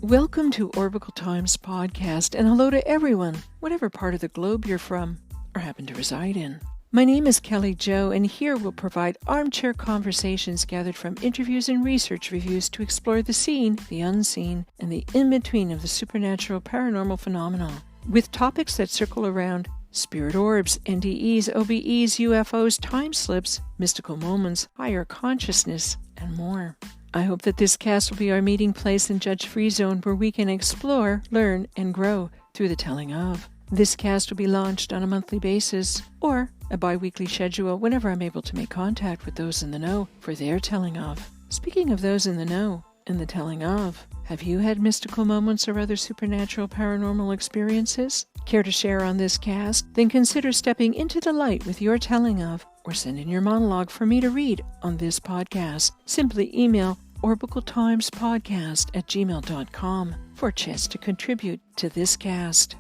Welcome to Orbicle Times Podcast, and hello to everyone, whatever part of the globe you're from or happen to reside in. My name is Kelly Jo, and here we'll provide armchair conversations gathered from interviews and research reviews to explore the seen, the unseen, and the in-between of the supernatural paranormal phenomena, with topics that circle around spirit orbs, NDEs, OBEs, UFOs, time slips, mystical moments, higher consciousness, and more. I hope that this cast will be our meeting place and judge-free zone where we can explore, learn, and grow through the telling of. This cast will be launched on a monthly basis or a bi-weekly schedule whenever I'm able to make contact with those in the know for their telling of. Speaking of those in the know and the telling of, have you had mystical moments or other supernatural paranormal experiences? Care to share on this cast? Then consider stepping into the light with your telling of, or send in your monologue for me to read on this podcast. Simply email orbicletimespodcast@gmail.com for a chance to contribute to this cast.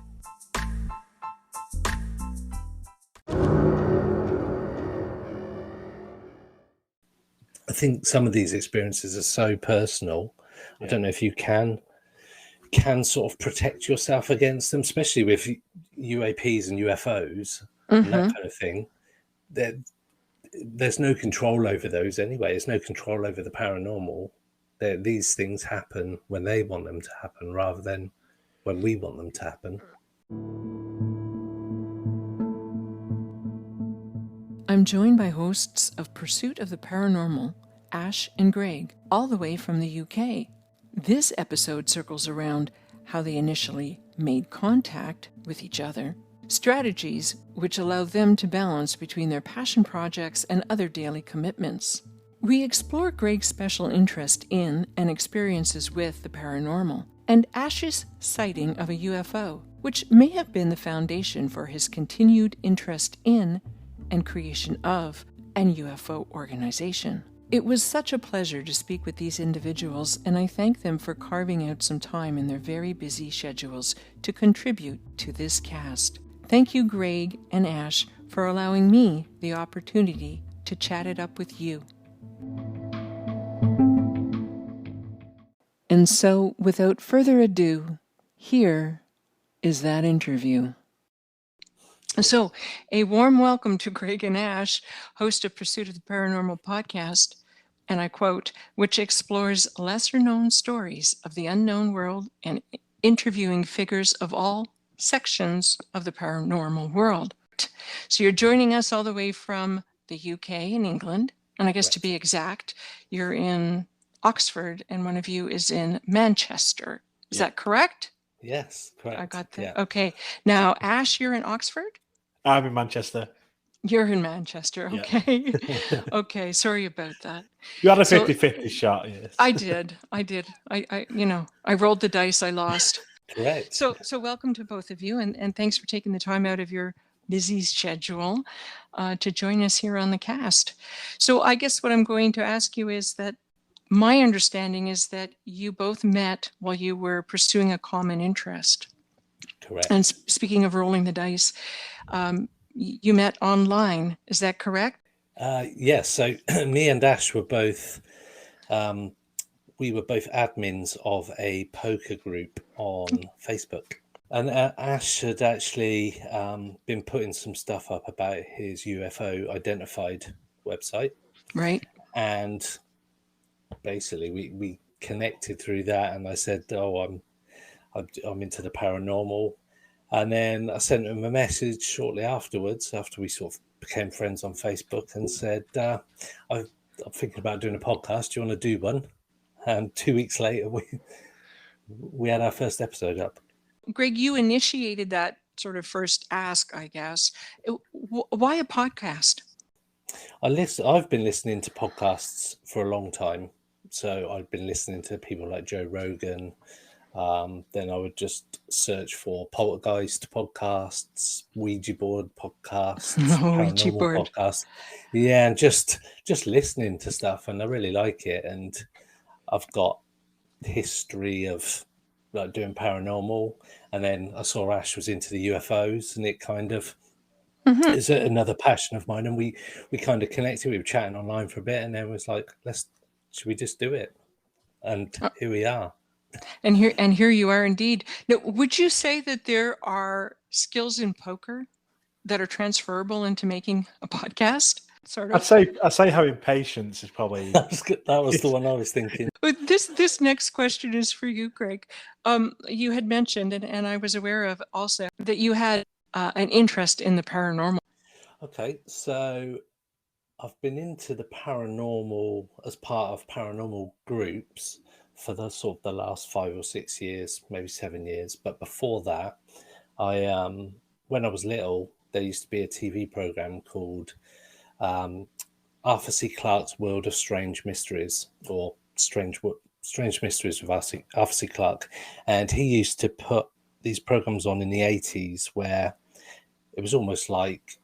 I think some of these experiences are so personal. Yeah. I don't know if you can sort of protect yourself against them, especially with UAPs and UFOs and that kind of thing. There's no control over those anyway. There's no control over the paranormal. These things happen when they want them to happen rather than when we want them to happen. I'm joined by hosts of Pursuit of the Paranormal, Ash and Greg, all the way from the UK. This episode circles around how they initially made contact with each other, strategies which allow them to balance between their passion projects and other daily commitments. We explore Greg's special interest in and experiences with the paranormal, and Ash's sighting of a UFO, which may have been the foundation for his continued interest in and creation of an UFO organization. It was such a pleasure to speak with these individuals, and I thank them for carving out some time in their very busy schedules to contribute to this cast. Thank you, Greg and Ash, for allowing me the opportunity to chat it up with you. And so, without further ado, here is that interview. So, a warm welcome to Greg and Ash, host of Pursuit of the Paranormal Podcast, and I quote, which explores lesser-known stories of the unknown world and interviewing figures of all sections of the paranormal world. So you're joining us all the way from the UK in England, and I guess to be exact, you're in Oxford, and one of you is in Manchester. Is that correct? Yes, correct. I got that. Yeah. Okay. Now, Ash, you're in Oxford? I'm in Manchester. You're in Manchester. Okay. Yeah. Okay. Sorry about that. You had a 50-50 shot. Yes. I did. I rolled the dice. I lost. Correct. So welcome to both of you, and thanks for taking the time out of your busy schedule to join us here on the cast. So I guess what I'm going to ask you is that my understanding is that you both met while you were pursuing a common interest. Correct. And speaking of rolling the dice, you met online. Is that correct? Yes. So me and Ash were both, we were both admins of a poker group on Facebook. And Ash had actually been putting some stuff up about his UFO identified website. Right. And basically we connected through that, and I said, I'm into the paranormal. And then I sent him a message shortly afterwards, after we sort of became friends on Facebook, and said, I'm thinking about doing a podcast. Do you want to do one? And 2 weeks later, we had our first episode up. Greg, you initiated that sort of first ask, I guess. Why a podcast? I've been listening to podcasts for a long time. So I've been listening to people like Joe Rogan. Then I would just search for poltergeist podcasts, Ouija board podcasts, Ouija board podcasts. Yeah, and just listening to stuff, and I really like it. And I've got history of like doing paranormal, and then I saw Ash was into the UFOs, and it kind of is another passion of mine. And we kind of connected. We were chatting online for a bit, and then it was like, should we just do it? And here we are. And here you are indeed. Now, would you say that there are skills in poker that are transferable into making a podcast? Sort of. I'd say having patience is probably That was the one I was thinking. This next question is for you, Greg. You had mentioned, and I was aware of also, that you had an interest in the paranormal. Okay, so I've been into the paranormal as part of paranormal groups for the sort of the last 5 or 6 years, maybe 7 years. But before that, I when I was little, there used to be a TV program called Arthur C. Clarke's World of Strange Mysteries, or Strange Mysteries with Arthur C. Clarke, and he used to put these programs on in the 80s where it was almost like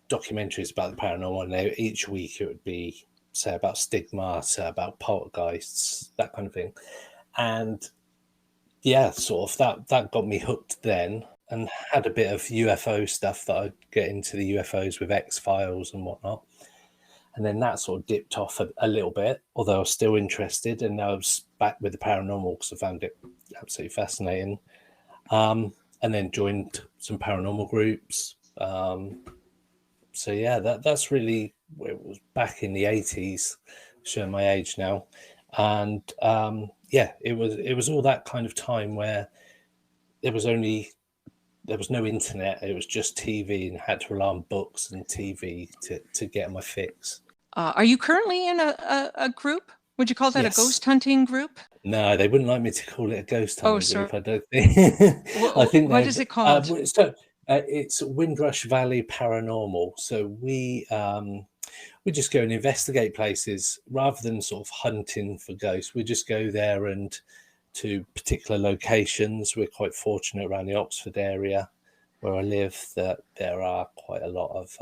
documentaries about the paranormal, and each week it would be, say, about stigmata, about poltergeists, that kind of thing. And yeah, sort of that got me hooked then, and had a bit of UFO stuff that I'd get into the UFOs with X-Files and whatnot. And then that sort of dipped off a little bit, although I was still interested. And now I was back with the paranormal because I found it absolutely fascinating. And then joined some paranormal groups. So yeah, that's really, it was back in the 80s, showing my age now. And yeah, it was all that kind of time where there was no internet. It was just TV, and had to rely on books and TV to get my fix. Are you currently in a group? Would you call that Yes. a ghost hunting group? No, they wouldn't like me to call it a ghost hunting sorry. group, I don't think. I think what is it called? It's Windrush Valley Paranormal. So we just go and investigate places rather than sort of hunting for ghosts. We just go there and to particular locations. We're quite fortunate around the Oxford area where I live that there are quite a lot of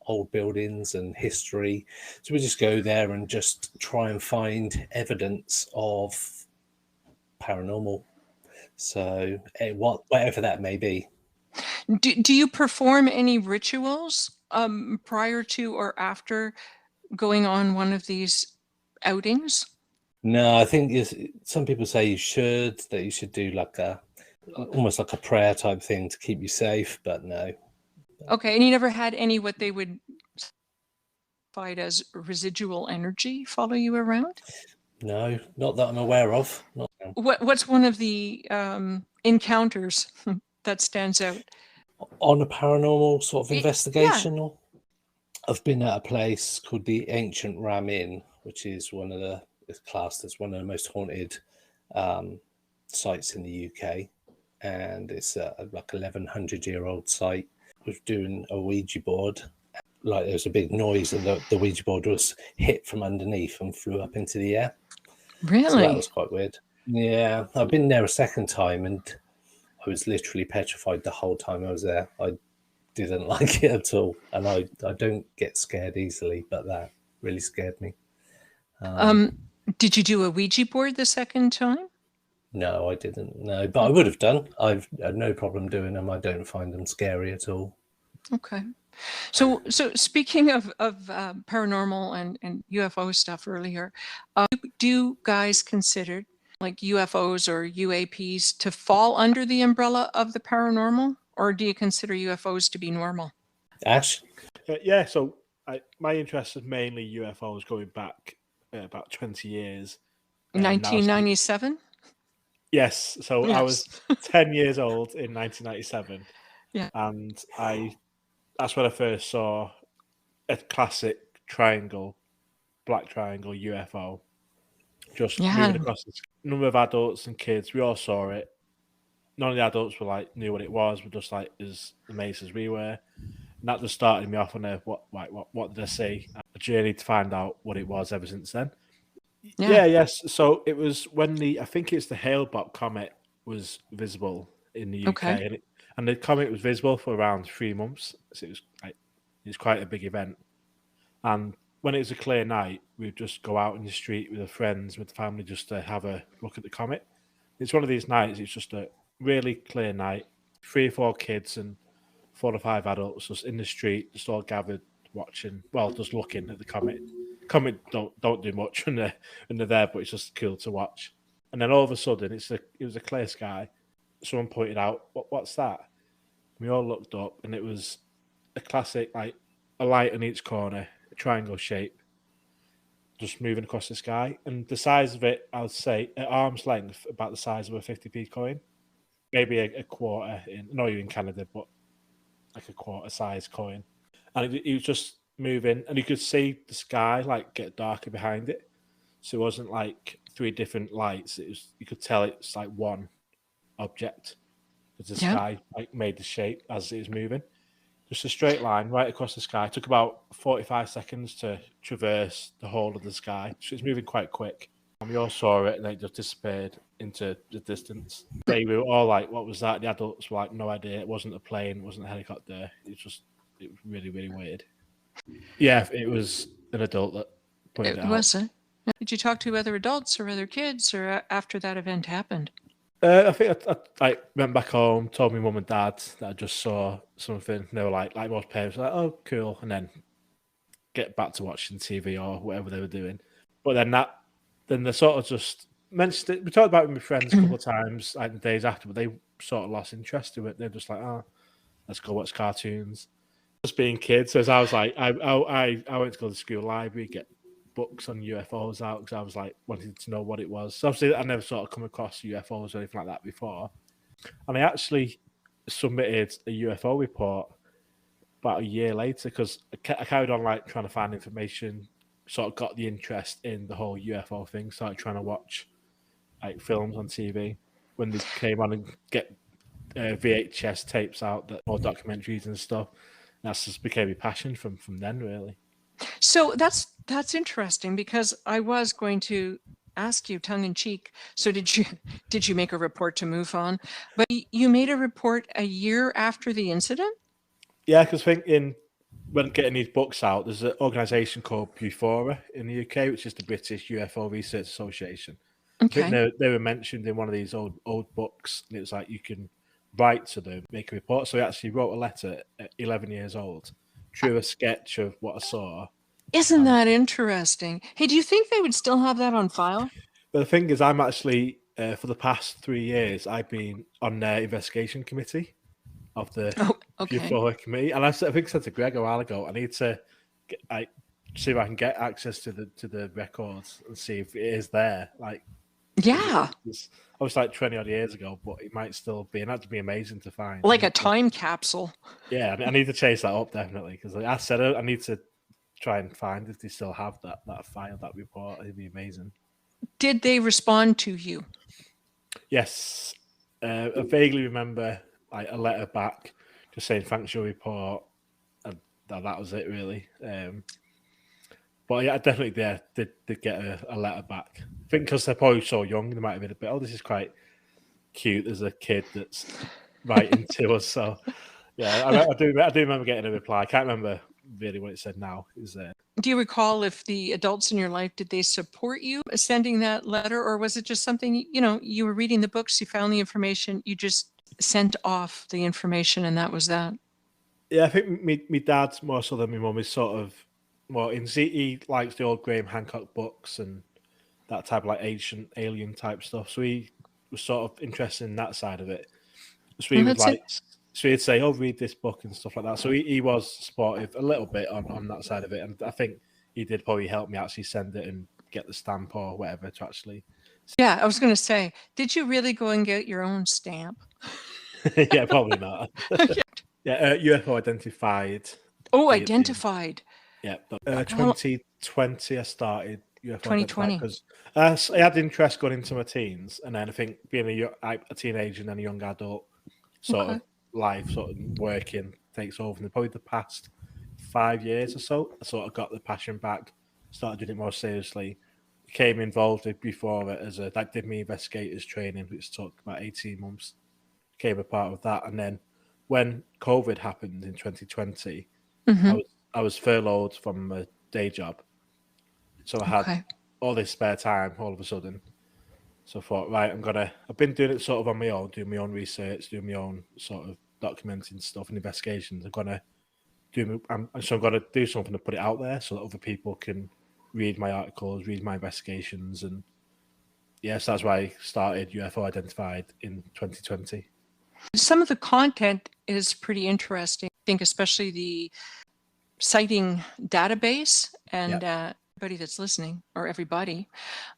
old buildings and history. So we just go there and just try and find evidence of paranormal. So whatever that may be. Do you perform any rituals prior to or after going on one of these outings? No, I think some people say that you should do like almost like a prayer type thing to keep you safe, but no. Okay, and you never had any what they would find as residual energy follow you around? No, not that I'm aware of. What's one of the encounters that stands out? On a paranormal sort of investigation? Yeah. I've been at a place called the Ancient Ram Inn, which is it's classed as one of the most haunted sites in the UK. And it's like 1,100-year-old site. I was doing a Ouija board. Like there was a big noise, and the Ouija board was hit from underneath and flew up into the air. Really? So that was quite weird. Yeah, I've been there a second time, and I was literally petrified the whole time I was there. I didn't like it at all, and I don't get scared easily, but that really scared me. Did you do a Ouija board the second time? No, I didn't. No, but I would have done. I've had no problem doing them. I don't find them scary at all. Okay. So speaking of paranormal and UFO stuff earlier, do you guys consider like UFOs or UAPs to fall under the umbrella of the paranormal, or do you consider UFOs to be normal? Ash? Yeah, so my interest is mainly UFOs going back about 20 years. 1997? Yes, so yes. I was 10 years old in 1997. Yeah. And that's when I first saw a classic black triangle UFO, just moving across the sky. Number of adults and kids, we all saw it. None of the adults knew what it was. We're just like as amazed as we were. And that just started me off on what did I see? A journey to find out what it was ever since then. Yes. So it was when I think it's the Hale-Bopp comet was visible in the UK. Okay. And the comet was visible for around 3 months. So it was quite a big event. And when it was a clear night, we'd just go out in the street with our friends, with the family, just to have a look at the comet. It's one of these nights, it's just a really clear night. 3 or 4 kids and 4 or 5 adults just in the street, just all gathered watching, just looking at the comet. Comet don't do much when they're there, but it's just cool to watch. And then all of a sudden, it was a clear sky. Someone pointed out, what's that? We all looked up, and it was a classic, like a light on each corner, a triangle shape, just moving across the sky. And the size of it, I would say, at arm's length, about the size of a 50p coin. Maybe a quarter, not even in Canada, but like a quarter size coin. And it was just moving, and you could see the sky like get darker behind it. So it wasn't like three different lights. You could tell it's like one object. Because the sky like made the shape as it was moving. Just a straight line right across the sky. It took about 45 seconds to traverse the whole of the sky. So it's moving quite quick. And we all saw it, and it just disappeared into the distance. They were all like, what was that? The adults were like, no idea. It wasn't a plane. It wasn't a helicopter. It was really, really weird. Yeah, it was an adult that pointed it out. Was it? Did you talk to other adults or other kids or after that event happened? I think I went back home, told my mum and dad that I just saw something. They were like most parents were like, oh, cool. And then get back to watching TV or whatever they were doing. But then they sort of just mentioned it. We talked about it with my friends a couple of times, like the days after, but they sort of lost interest in it. They're just like, oh, let's go watch cartoons. Just being kids. So as I was like, I went to go to the school library, get books on UFOs out because I was like wanting to know what it was. So obviously I never sort of come across UFOs or anything like that before. And I actually submitted a UFO report about a year later because I carried on like trying to find information, sort of got the interest in the whole UFO thing, started trying to watch like films on TV when they came on and get VHS tapes out, that or documentaries and stuff. That's just became a passion from then, really. So that's interesting because I was going to ask you tongue in cheek. So did you make a report to MUFON? But you made a report a year after the incident? Yeah, because I think when getting these books out, there's an organisation called Bufora in the UK, which is the British UFO Research Association. Okay. I think they were mentioned in one of these old books, and it was like you can write to them, make a report. So I actually wrote a letter at 11 years old, drew a sketch of what I saw. Isn't that interesting? Hey, do you think they would still have that on file? But the thing is, I'm actually, for the past 3 years, I've been on their investigation committee of the UFO committee. And I think I said to Greg a while ago, I need to see if I can get access to the records and see if it is there. Like, yeah. I was like 20 odd years ago, but it might still be, and that'd be amazing to find. Like a time capsule. Yeah, I need to chase that up definitely because like I said, I need to try and find if they still have that file, that report. It'd be amazing. Did they respond to you? Yes. I vaguely remember like a letter back just saying thanks for your report, and that was it really. But yeah, I definitely did get a letter back. I think because they're probably so young, they might have been a bit, oh, this is quite cute. There's a kid that's writing to us. So yeah, I do remember getting a reply. I can't remember really what it said now. Do you recall if the adults in your life, did they support you sending that letter, or was it just something, you were reading the books, you found the information, you just sent off the information and that was that? Yeah, I think my dad, more so than my mum, is sort of more in. He likes the old Graham Hancock books and that type of like ancient alien type stuff. So he was sort of interested in that side of it. So he was like, so he'd say, "Oh, read this book" and stuff like that. So he was supportive a little bit on that side of it, and I think he did probably help me actually send it and get the stamp or whatever to actually. Yeah, I was going to say, did you really go and get your own stamp? Yeah, probably not. Yeah, UFO identified. Oh, identified. Yeah, but 2020 I started UFO 2020 because I had interest going into my teens, and then I think being a teenager and then a young adult sort of life, sort of working takes over. And probably the past 5 years or so, I sort of got the passion back, started doing it more seriously, became involved before it as did my investigators training, which took about 18 months, became a part of that. And then when COVID happened in 2020, I was furloughed from a day job. So I had all this spare time all of a sudden. So I thought, right, I've been doing it sort of on my own, doing my own research, doing my own sort of documenting stuff and investigations. I'm going to do something to put it out there so that other people can read my articles, read my investigations, and yes, that's why I started UFO Identified in 2020. Some of the content is pretty interesting. I think especially the sighting database and everybody that's listening, or everybody.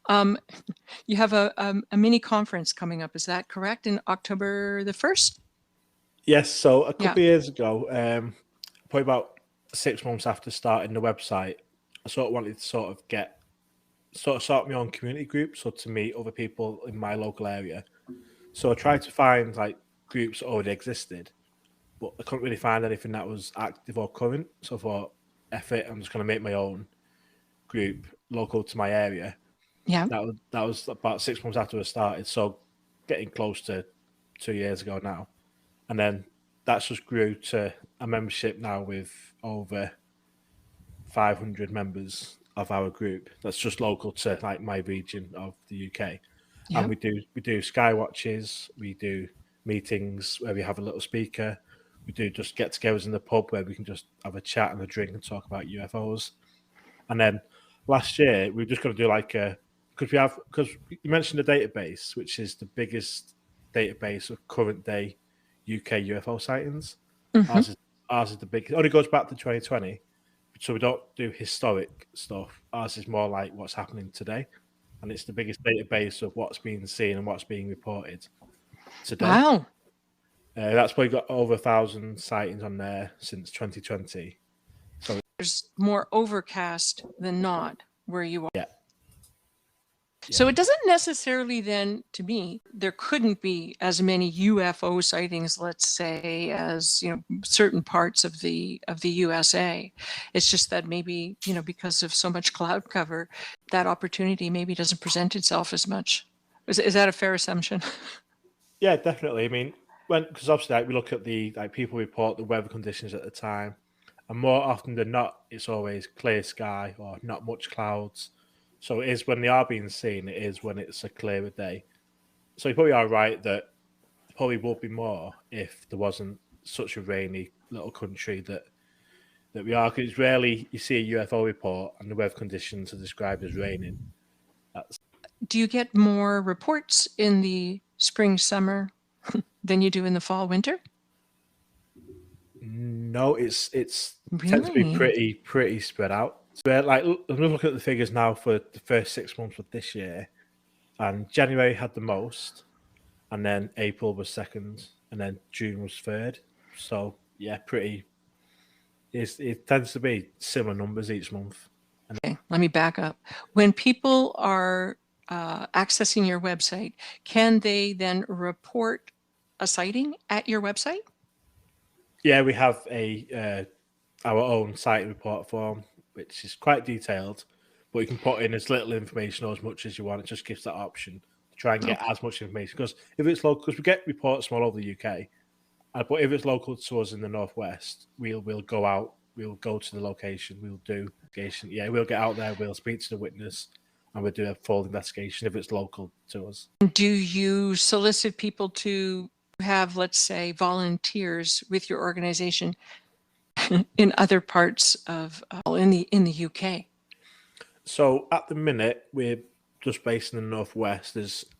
You have a mini conference coming up. Is that correct? In October the 1st? Yes. So a couple of years ago, probably about 6 months after starting the website, I sort of wanted to start my own community group, so to meet other people in my local area. So I tried to find like groups that already existed, but I couldn't really find anything that was active or current. So I thought, F it, I'm just going to make my own group local to my area. Yeah. That was about 6 months after I started. So getting close to 2 years ago now. And then that's just grew to a membership now with over 500 members of our group. That's just local to like my region of the UK. Yeah. And we do sky watches, we do meetings where we have a little speaker, we do just get-togethers in the pub where we can just have a chat and a drink and talk about UFOs. And then last year we were just going to do like because you mentioned the database, which is the biggest database of current day UK UFO sightings. Mm-hmm. Ours is the biggest. It only goes back to 2020, so we don't do historic stuff. Ours is more like what's happening today, and it's the biggest database of what's being seen and what's being reported today. Wow. That's probably got over 1,000 sightings on there since 2020. So there's more overcast than not where you are. Yeah. So it doesn't necessarily then, to me, there couldn't be as many UFO sightings, let's say, as certain parts of the USA. It's just that maybe because of so much cloud cover, that opportunity maybe doesn't present itself as much. Is that a fair assumption? Yeah, definitely. I mean, because obviously we look at the people report the weather conditions at the time, and more often than not, it's always clear sky or not much clouds. So it is when they are being seen, it is when it's a clearer day. So you probably are right that probably would be more if there wasn't such a rainy little country that we are. Because it's rarely you see a UFO report and the weather conditions are described as raining. Do you get more reports in the spring, summer than you do in the fall, winter? No, it's really? Tends to be pretty spread out. So, like, I'm looking at the figures now for the first 6 months of this year, and January had the most, and then April was second, and then June was third. So yeah, it tends to be similar numbers each month. Okay, let me back up. When people are accessing your website, can they then report a sighting at your website? Yeah, we have our own site report form, which is quite detailed, but you can put in as little information or as much as you want. It just gives that option to try and get as much information. Because if it's local, because we get reports from all over the UK, but if it's local to us in the Northwest, we'll go out, we'll go to the location, we'll do investigation. Yeah, we'll get out there, we'll speak to the witness, and we'll do a full investigation if it's local to us. Do you solicit people to have, let's say, volunteers with your organization in other parts of in the UK? So at the minute, we're just based in the Northwest.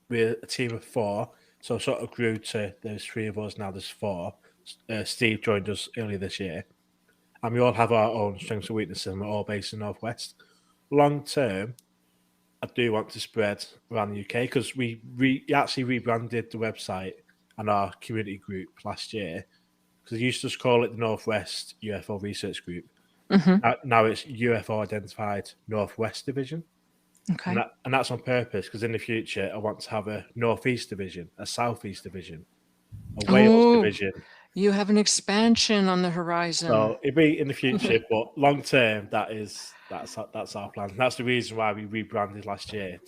We're a team of 4, so sort of grew to there's 3 of us now. There's 4. Steve joined us earlier this year, and we all have our own strengths and weaknesses, and we're all based in the Northwest. Long term, I do want to spread around the UK because we actually rebranded the website and our community group last year, because we used to just call it the Northwest UFO Research Group. Mm-hmm. Now it's UFO Identified Northwest Division. Okay. And that's on purpose, because in the future I want to have a Northeast Division, a Southeast Division, a Wales Division. You have an expansion on the horizon. So it'd be in the future, but long term, that's our plan. That's the reason why we rebranded last year.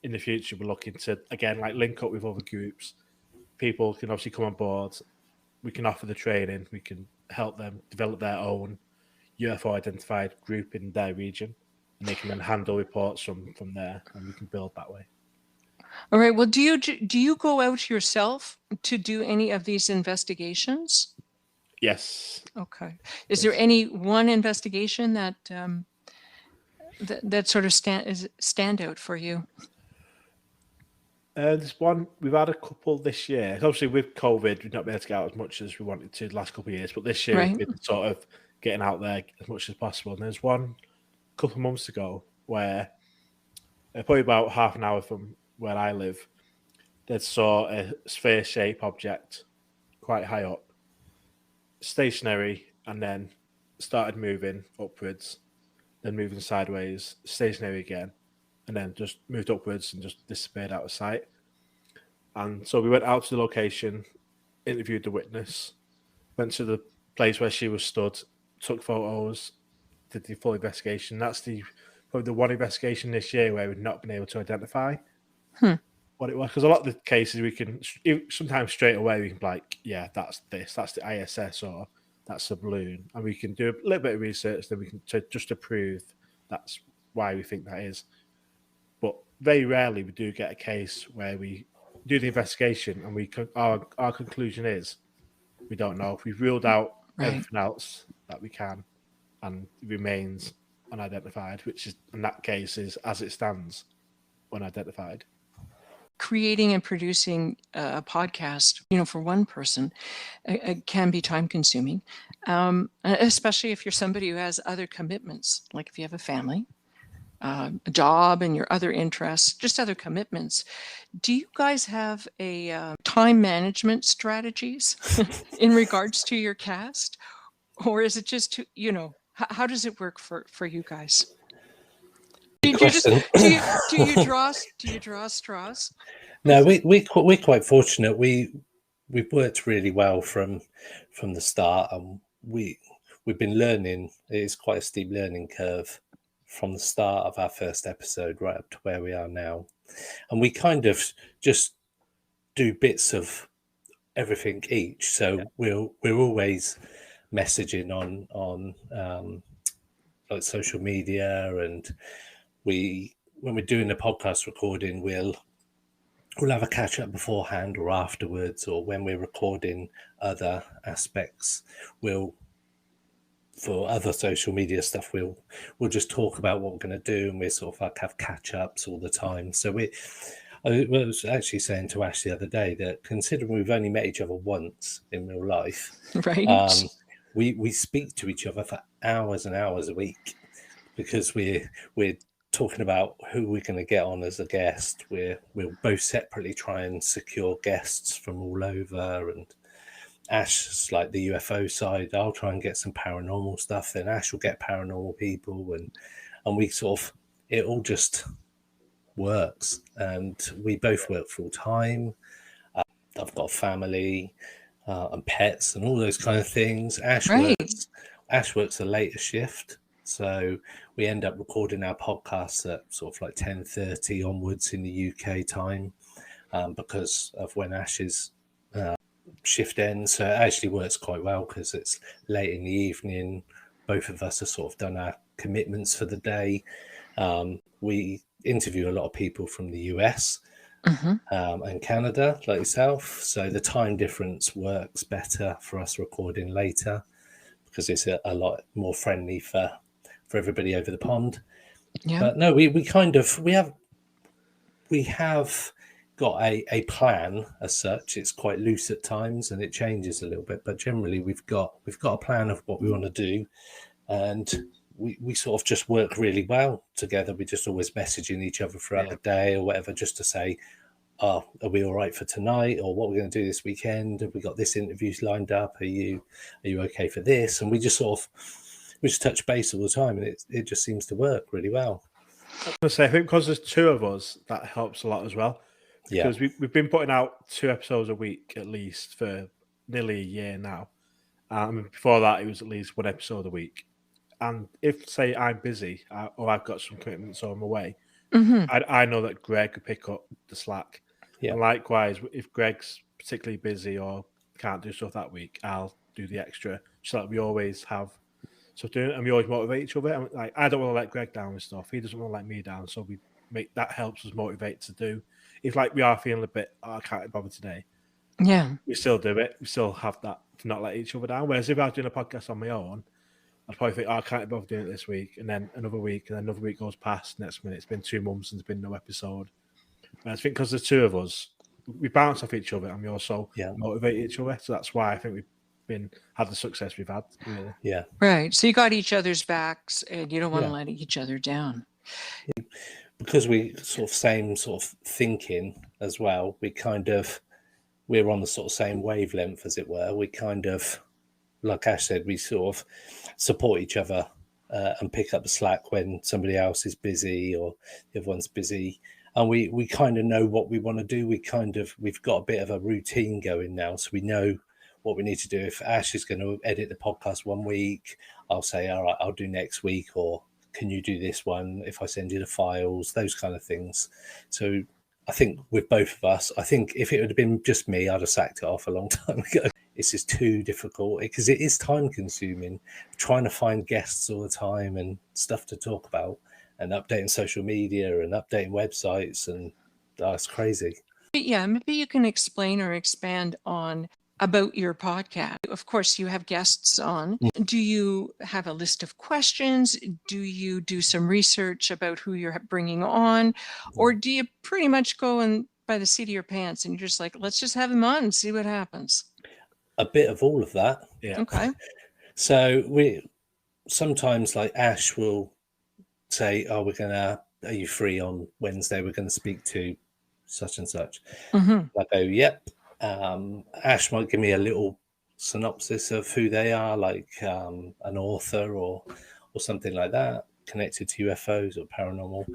In the future, we're looking to again link up with other groups. People can obviously come on board. We can offer the training. We can help them develop their own UFO identified group in their region, and they can then handle reports from there, and we can build that way. All right. Well, do you go out yourself to do any of these investigations? Yes. Okay. Is there any one investigation that that sort of stand out for you? There's one, we've had a couple this year. Obviously, with COVID, we've not been able to get out as much as we wanted to the last couple of years, but this year Right. we've been sort of getting out there as much as possible. And there's one a couple of months ago where, probably about half an hour from where I live, they saw a sphere-shaped object quite high up, stationary, and then started moving upwards, then moving sideways, stationary again, and then just moved upwards and just disappeared out of sight. And so we went out to the location, interviewed the witness, went to the place where she was stood, took photos, did the full investigation. That's probably the one investigation this year where we've not been able to identify what it was. Because a lot of the cases we can, sometimes straight away we can be like, yeah, that's this, that's the ISS, or that's the balloon. And we can do a little bit of research, then we can just to prove that's why we think that is. But very rarely we do get a case where we do the investigation and our conclusion is we don't know. We've ruled out everything else that we can, and it remains unidentified, which is in that case is as it stands, unidentified. Creating and producing a podcast, for one person, it can be time consuming, especially if you're somebody who has other commitments, like if you have a family, a job, and your other interests, just other commitments. Do you guys have a time management strategies in regards to your cast, or is it just how does it work for you guys? Do you draw straws? No, we're quite fortunate. We've worked really well from the start, and we've been learning. It's quite a steep learning curve from the start of our first episode right up to where we are now, and we kind of just do bits of everything each. So we're always messaging on like social media, and when we're doing the podcast recording, we'll have a catch up beforehand or afterwards, or when we're recording other aspects, for other social media stuff, we'll just talk about what we're going to do, and we sort of like have catch ups all the time. So I was actually saying to Ash the other day that considering we've only met each other once in real life, right? We speak to each other for hours and hours a week, because we're talking about who we're going to get on as a guest. We'll both separately try and secure guests from all over, and Ash's like the UFO side. I'll try and get some paranormal stuff, then Ash will get paranormal people, and we sort of, it all just works. And we both work full time. I've got a family and pets and all those kind of things. Ash works the later shift, so we end up recording our podcasts at sort of like 10:30 onwards in the UK time, because of when Ash's shift ends. So it actually works quite well because it's late in the evening. Both of us have sort of done our commitments for the day. We interview a lot of people from the US and Canada, like yourself. So the time difference works better for us recording later, because it's a lot more friendly for everybody over the pond. Yeah. But no, we have got a plan as such. It's quite loose at times and it changes a little bit, but generally we've got a plan of what we want to do, and we sort of just work really well together. We just always messaging each other throughout the day or whatever, just to say, are we all right for tonight, or what we're going to do this weekend? Have we got this interviews lined up? Are you okay for this? And we just touch base all the time, and it just seems to work really well. I was going to say, I think because there's two of us, that helps a lot as well. Because we've been putting out 2 episodes a week at least for nearly a year now. Before that, it was at least 1 episode a week. And if, say, I'm busy or I've got some commitments or I'm away, I know that Greg could pick up the slack. Yeah. And likewise, if Greg's particularly busy or can't do stuff that week, I'll do the extra, so that we always have stuff doing, and we always motivate each other. And like, I don't want to let Greg down with stuff. He doesn't want to let me down. So that helps us motivate to do. If like we are feeling a bit, I can't bother today. Yeah. We still do it. We still have that to not let each other down. Whereas if I was doing a podcast on my own, I'd probably think, I can't bother doing it this week. And then another week goes past. Next minute, it's been 2 months and there's been no episode. And I think because the two of us, we bounce off each other and we also Yeah. motivate each other. So that's why I think we've had the success we've had, really. Yeah. Right. So you got each other's backs and you don't want to Yeah. let each other down. Because we sort of same sort of thinking as well, we're on the sort of same wavelength, as it were. We kind of, like Ash said, we sort of support each other and pick up the slack when somebody else is busy or everyone's busy. And we kind of know what we want to do. We've got a bit of a routine going now. So we know what we need to do. If Ash is going to edit the podcast one week, I'll say, all right, I'll do next week, or can you do this one if I send you the files, those kind of things. So I think with both of us, I think if it would have been just me, I'd have sacked it off a long time ago. It's just too difficult because it is time consuming trying to find guests all the time and stuff to talk about and updating social media and updating websites. And that's crazy. Yeah, maybe you can explain or expand on about your podcast. Of course, you have guests on. Do you have a list of questions? Do you do some research about who you're bringing on? Or do you pretty much go in by the seat of your pants and you're just like, let's just have them on and see what happens? A bit of all of that. Yeah. Okay. So we sometimes, like Ash will say, oh, are you free on Wednesday? We're going to speak to such and such. Mm-hmm. I go, yep. Ash might give me a little synopsis of who they are, like an author or something like that, connected to UFOs or paranormal.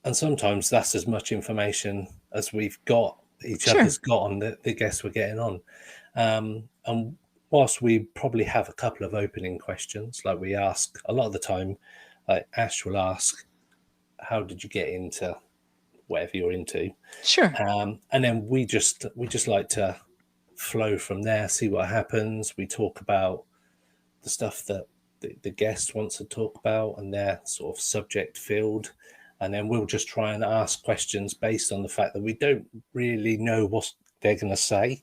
And sometimes that's as much information as we've got, each other's got on the guests we're getting on. And whilst we probably have a couple of opening questions, like we ask a lot of the time, like Ash will ask, how did you get into whatever you're into? Sure. And then we just like to flow from there, see what happens. We talk about the stuff that the guest wants to talk about and their sort of subject field. And then we'll just try and ask questions based on the fact that we don't really know what they're going to say.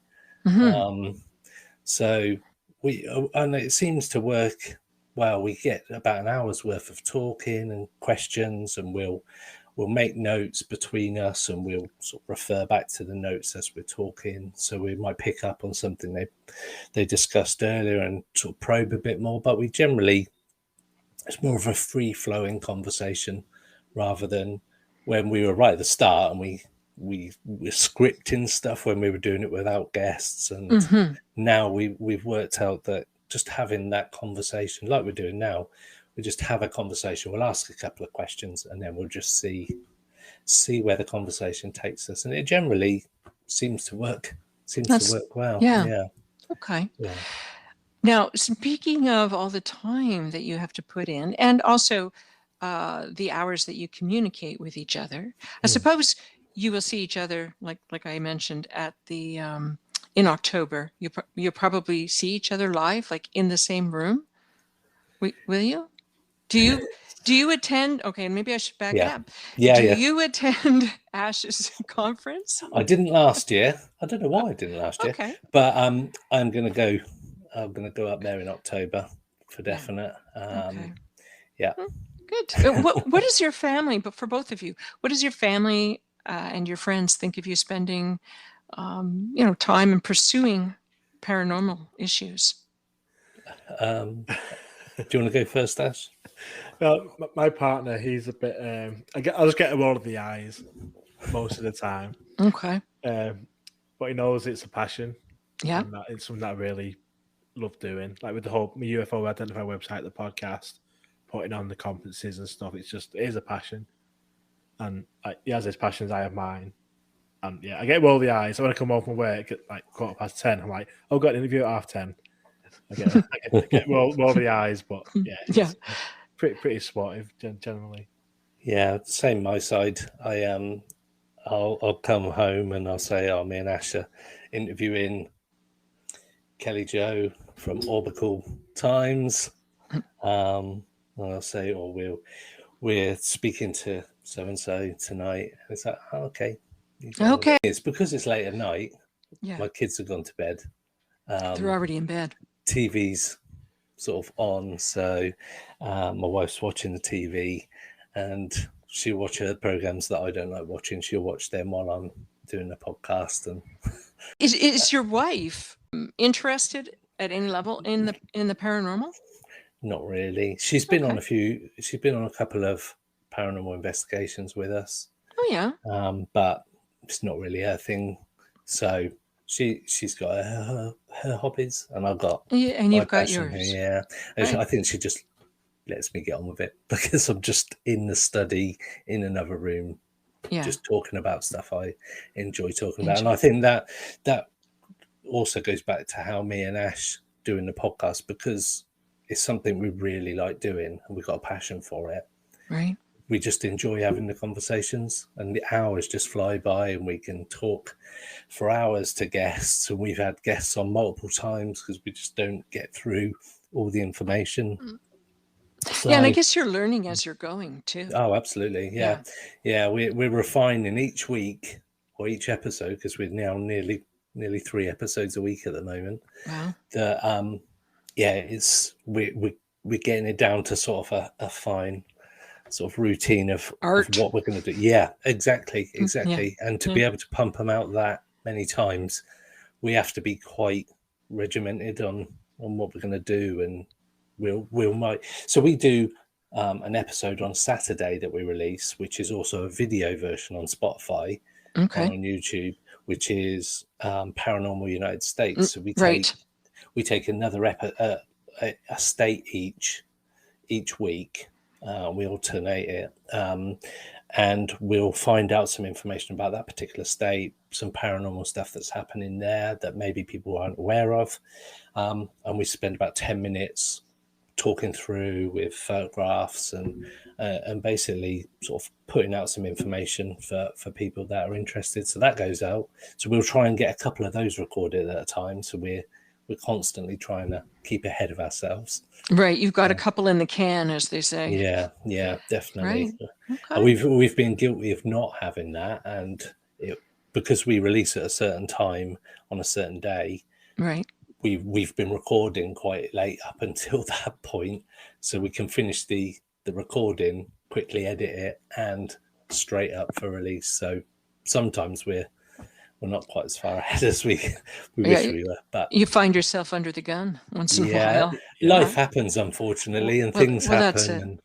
So and it seems to work well. We get about an hour's worth of talking and questions, and we'll make notes between us, and we'll sort of refer back to the notes as we're talking. So we might pick up on something they discussed earlier and sort of probe a bit more. But it's more of a free-flowing conversation rather than when we were right at the start and we were scripting stuff when we were doing it without guests. And now we've worked out that just having that conversation like we're doing now, we just have a conversation. We'll ask a couple of questions and then we'll just see where the conversation takes us. And it generally seems to work well. Yeah. Okay. Yeah. Now, speaking of all the time that you have to put in and also the hours that you communicate with each other, I suppose you will see each other, like I mentioned, at the in October. You'll probably see each other live, like in the same room. Will you? Do you attend? Okay, maybe I should back up. Do you attend Ash's conference? I didn't last year. I don't know why I didn't last year. Okay. But I'm going to go. I'm going to go up there in October for definite. Okay. Yeah. Good. What is your family? But for both of you, what does your family and your friends think of you spending, time in pursuing paranormal issues? Do you want to go first, Ash? Well, my partner, he's a bit. I just get him all of the eyes most of the time. Okay. But he knows it's a passion. Yeah. And it's something that I really love doing. Like with the whole UFO Identify website, the podcast, putting on the conferences and stuff. It is a passion. And he has his passions, I have mine. And I get him all the eyes. So when I come home from work at like 10:15, I'm like, I've got an interview at 10:30. I get more the eyes, but it's pretty supportive generally. Yeah, same my side. I'll come home and I'll say, me and Ash are interviewing Kelly Joe from Orbicle Times. And I'll say, we're speaking to so and so tonight. And it's like, okay. Okay. It's because it's late at night. Yeah. My kids have gone to bed. They're already in bed. TV's sort of on, so my wife's watching the TV, and she'll watch her programs that I don't like watching. She'll watch them while I'm doing the podcast. And is your wife interested at any level in the paranormal? Not really. She's been on a couple of paranormal investigations with us. Oh yeah. But it's not really her thing. So she's got her hobbies, and I've got and you've got yours. Yeah, right. I think she just lets me get on with it because I'm just in the study in another room, just talking about stuff I enjoy talking about. And I think that also goes back to how me and Ash doing the podcast, because it's something we really like doing and we've got a passion for it. Right. We just enjoy having the conversations, and the hours just fly by, and we can talk for hours to guests. And we've had guests on multiple times because we just don't get through all the information. So, and I guess you're learning as you're going too. Oh, absolutely. Yeah. We're refining each week or each episode, because we're now nearly 3 episodes a week at the moment. Wow. We're getting it down to sort of a fine sort of routine of what we're going to do. Yeah, exactly. And to be able to pump them out that many times, we have to be quite regimented on what we're going to do. And so we do an episode on Saturday that we release, which is also a video version on Spotify, on YouTube, which is Paranormal United States. So we take another a state each week. We alternate it, and we'll find out some information about that particular state, some paranormal stuff that's happening there that maybe people aren't aware of, and we spend about 10 minutes talking through with photographs and basically sort of putting out some information for people that are interested. So that goes out. So we'll try and get a couple of those recorded at a time. So we're constantly trying to keep ahead of ourselves. Right. You've got a couple in the can, as they say. Yeah, definitely. Right. Okay. We've been guilty of not having that. And because we release at a certain time on a certain day, right, we've been recording quite late up until that point. So we can finish the recording, quickly edit it, and straight up for release. So sometimes we're not quite as far ahead as we wish we were. But you find yourself under the gun once in a while. Life happens, unfortunately, and things happen. That's it. And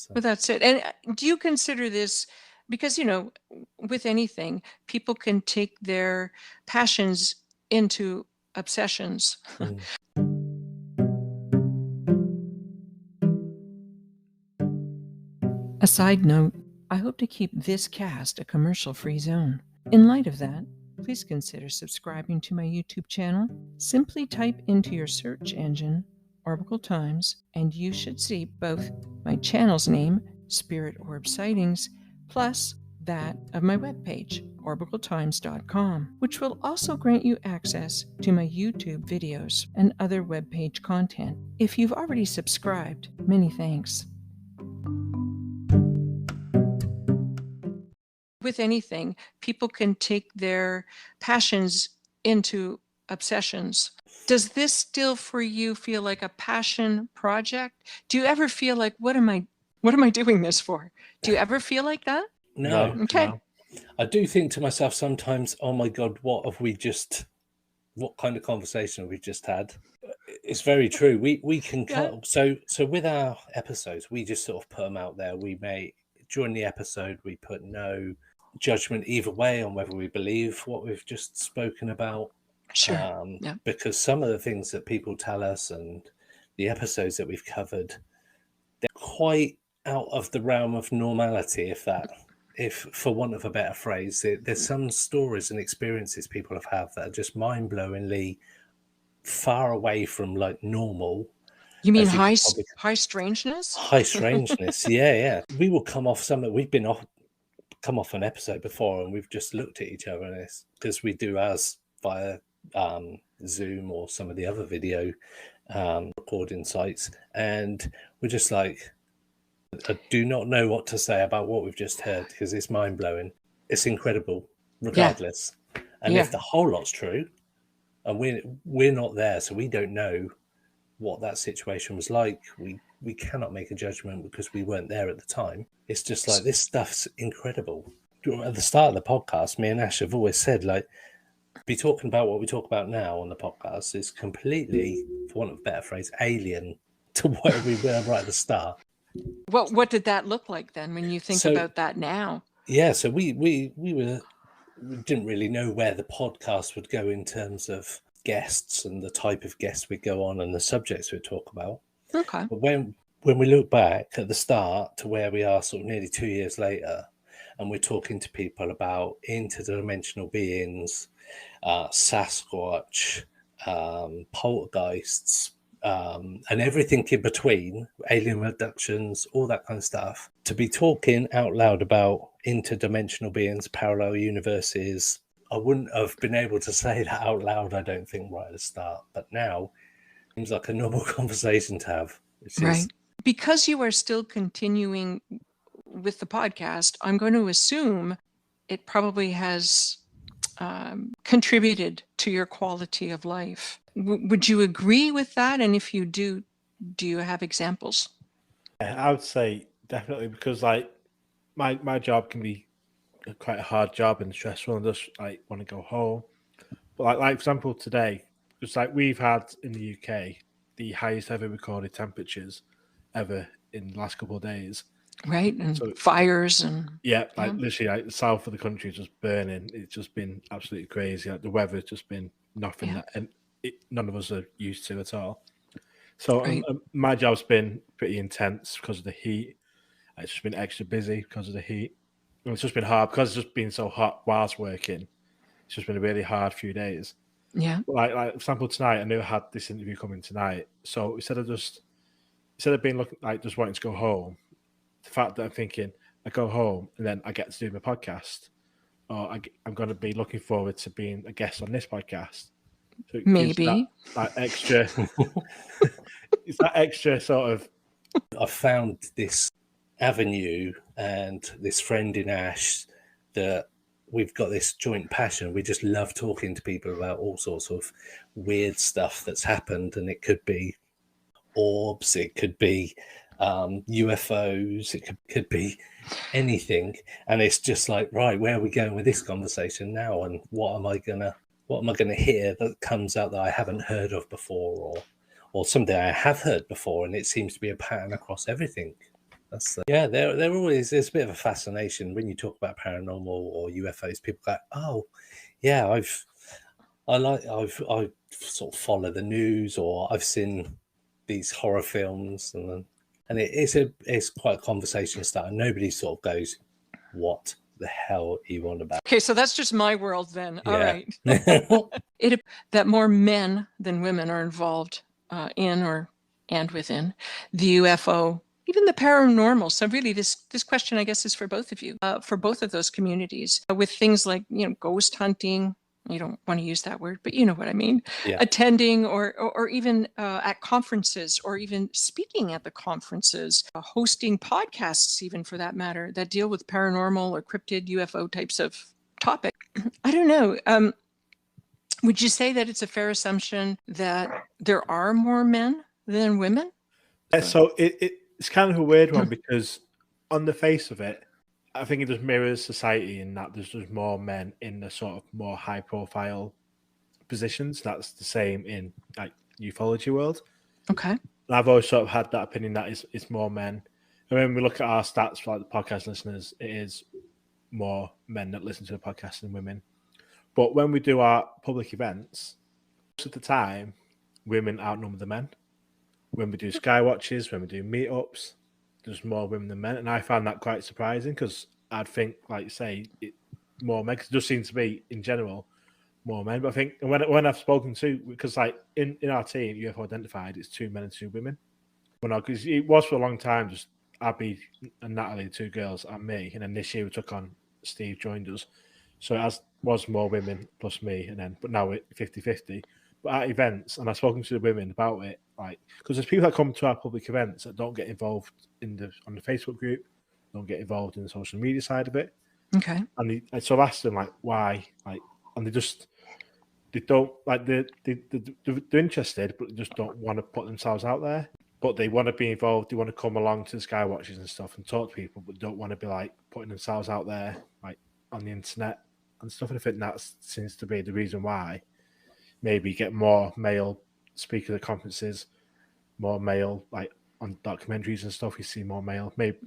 Well, that's it. And do you consider this, because with anything, people can take their passions into obsessions. A side note, I hope to keep this cast a commercial-free zone. In light of that, please consider subscribing to my YouTube channel. Simply type into your search engine Orbicle Times, and you should see both my channel's name, Spirit Orb Sightings, plus that of my webpage, orbicletimes.com, which will also grant you access to my YouTube videos and other webpage content. If you've already subscribed, many thanks. With anything, people can take their passions into obsessions. Does this still for you feel like a passion project? Do you ever feel like, what am I doing this for? Do you ever feel like that? No. Okay. No. I do think to myself sometimes, oh my God, what kind of conversation have we just had? It's very true. We can so with our episodes, we just sort of put them out there. During the episode, we put no judgment either way on whether we believe what we've just spoken about. Sure. Because some of the things that people tell us and the episodes that we've covered, they're quite out of the realm of normality, if for want of a better phrase. There's some stories and experiences people have had that are just mind-blowingly far away from like normal. You mean high strangeness? High strangeness, yeah. We will come off something. We've come off an episode before, and we've just looked at each other, and it's because we do ours via Zoom or some of the other video recording sites, and we're just like, I do not know what to say about what we've just heard, because it's mind-blowing. It's incredible, regardless. And if the whole lot's true, and we're not there, so we don't know what that situation was like. We we cannot make a judgment because we weren't there at the time. It's just like, this stuff's incredible. At the start of the podcast, me and Ash have always said, like, be talking about what we talk about now on the podcast is completely, for want of a better phrase, alien to where we were right at the start. What did that look like then when you think about that now? Yeah, so we didn't really know where the podcast would go in terms of guests and the type of guests we go on and the subjects we talk about. Okay. But when we look back at the start to where we are sort of nearly 2 years later, and we're talking to people about interdimensional beings, Sasquatch, poltergeists, and everything in between, alien abductions, all that kind of stuff, to be talking out loud about interdimensional beings, parallel universes, I wouldn't have been able to say that out loud, I don't think, right at the start. But now it seems like a normal conversation to have. Right. Because you are still continuing with the podcast, I'm going to assume it probably has contributed to your quality of life. Would you agree with that? And if you do you have examples? I would say definitely, because like my job can be quite a hard job and stressful, and just like want to go home. But like for example, today, it's like we've had in the UK the highest ever recorded temperatures ever in the last couple of days. Right, and so, fires and literally, like the south of the country is just burning. It's just been absolutely crazy. Like the weather's just been nothing that none of us are used to at all. So my job's been pretty intense because of the heat. It's just been extra busy because of the heat. And it's just been hard because it's just been so hot whilst working. It's just been a really hard few days. Yeah. Like for example, tonight I knew I had this interview coming tonight. So instead of being looking like just wanting to go home, the fact that I'm thinking I go home and then I get to do my podcast, or I'm going to be looking forward to being a guest on this podcast. So maybe that extra, it's that extra sort of. I found this avenue and this friend in Ash that we've got this joint passion. We just love talking to people about all sorts of weird stuff that's happened, and it could be orbs, it could be UFOs, it could be anything, and it's just like, right, where are we going with this conversation now, and what am I gonna hear that comes out that I haven't heard of before, or something I have heard before, and it seems to be a pattern across everything. That's there always there's a bit of a fascination when you talk about paranormal or UFOs. People go, oh yeah, I sort of follow the news, or I've seen these horror films, and it's quite a conversation starter. Nobody sort of goes, what the hell are you on about? Okay, so that's just my world then. All right. That more men than women are involved in and within the UFO, even the paranormal. So really this question, I guess, is for both of you, for both of those communities, with things like, ghost hunting. You don't want to use that word, but you know what I mean. Yeah. Attending or even at conferences, or even speaking at the conferences, hosting podcasts, even for that matter, that deal with paranormal or cryptid UFO types of topic. I don't know. Would you say that it's a fair assumption that there are more men than women? So it's kind of a weird one, because on the face of it, I think it just mirrors society in that there's just more men in the sort of more high profile positions. That's the same in like ufology world. Okay. And I've always sort of had that opinion that it's more men. And when we look at our stats for like the podcast listeners, it is more men that listen to the podcast than women. But when we do our public events, most of the time, women outnumber the men. When we do sky watches, when we do meetups, there's more women than men, and I found that quite surprising, because I'd think, like say, more men, because it does seem to be in general more men. But I think when I've spoken to, because like in our team, UFO Identified, it's 2 men and 2 women. Because it was for a long time just Abby and Natalie, 2 girls, and me, and then this year we took on Steve joined us, so it was more women plus me, but now we're 50-50. But at events, and I've spoken to the women about it, like, because there's people that come to our public events that don't get involved on the Facebook group, don't get involved in the social media side of it. Okay. And so I've asked them like why, like, and they don't like they're interested, but they just don't want to put themselves out there. but they want to be involved. They want to come along to the sky watches and stuff and talk to people, but don't want to be like putting themselves out there like on the internet and stuff. And I think that seems to be the reason why maybe get more male speakers at conferences, more male like on documentaries and stuff. You see more male. Maybe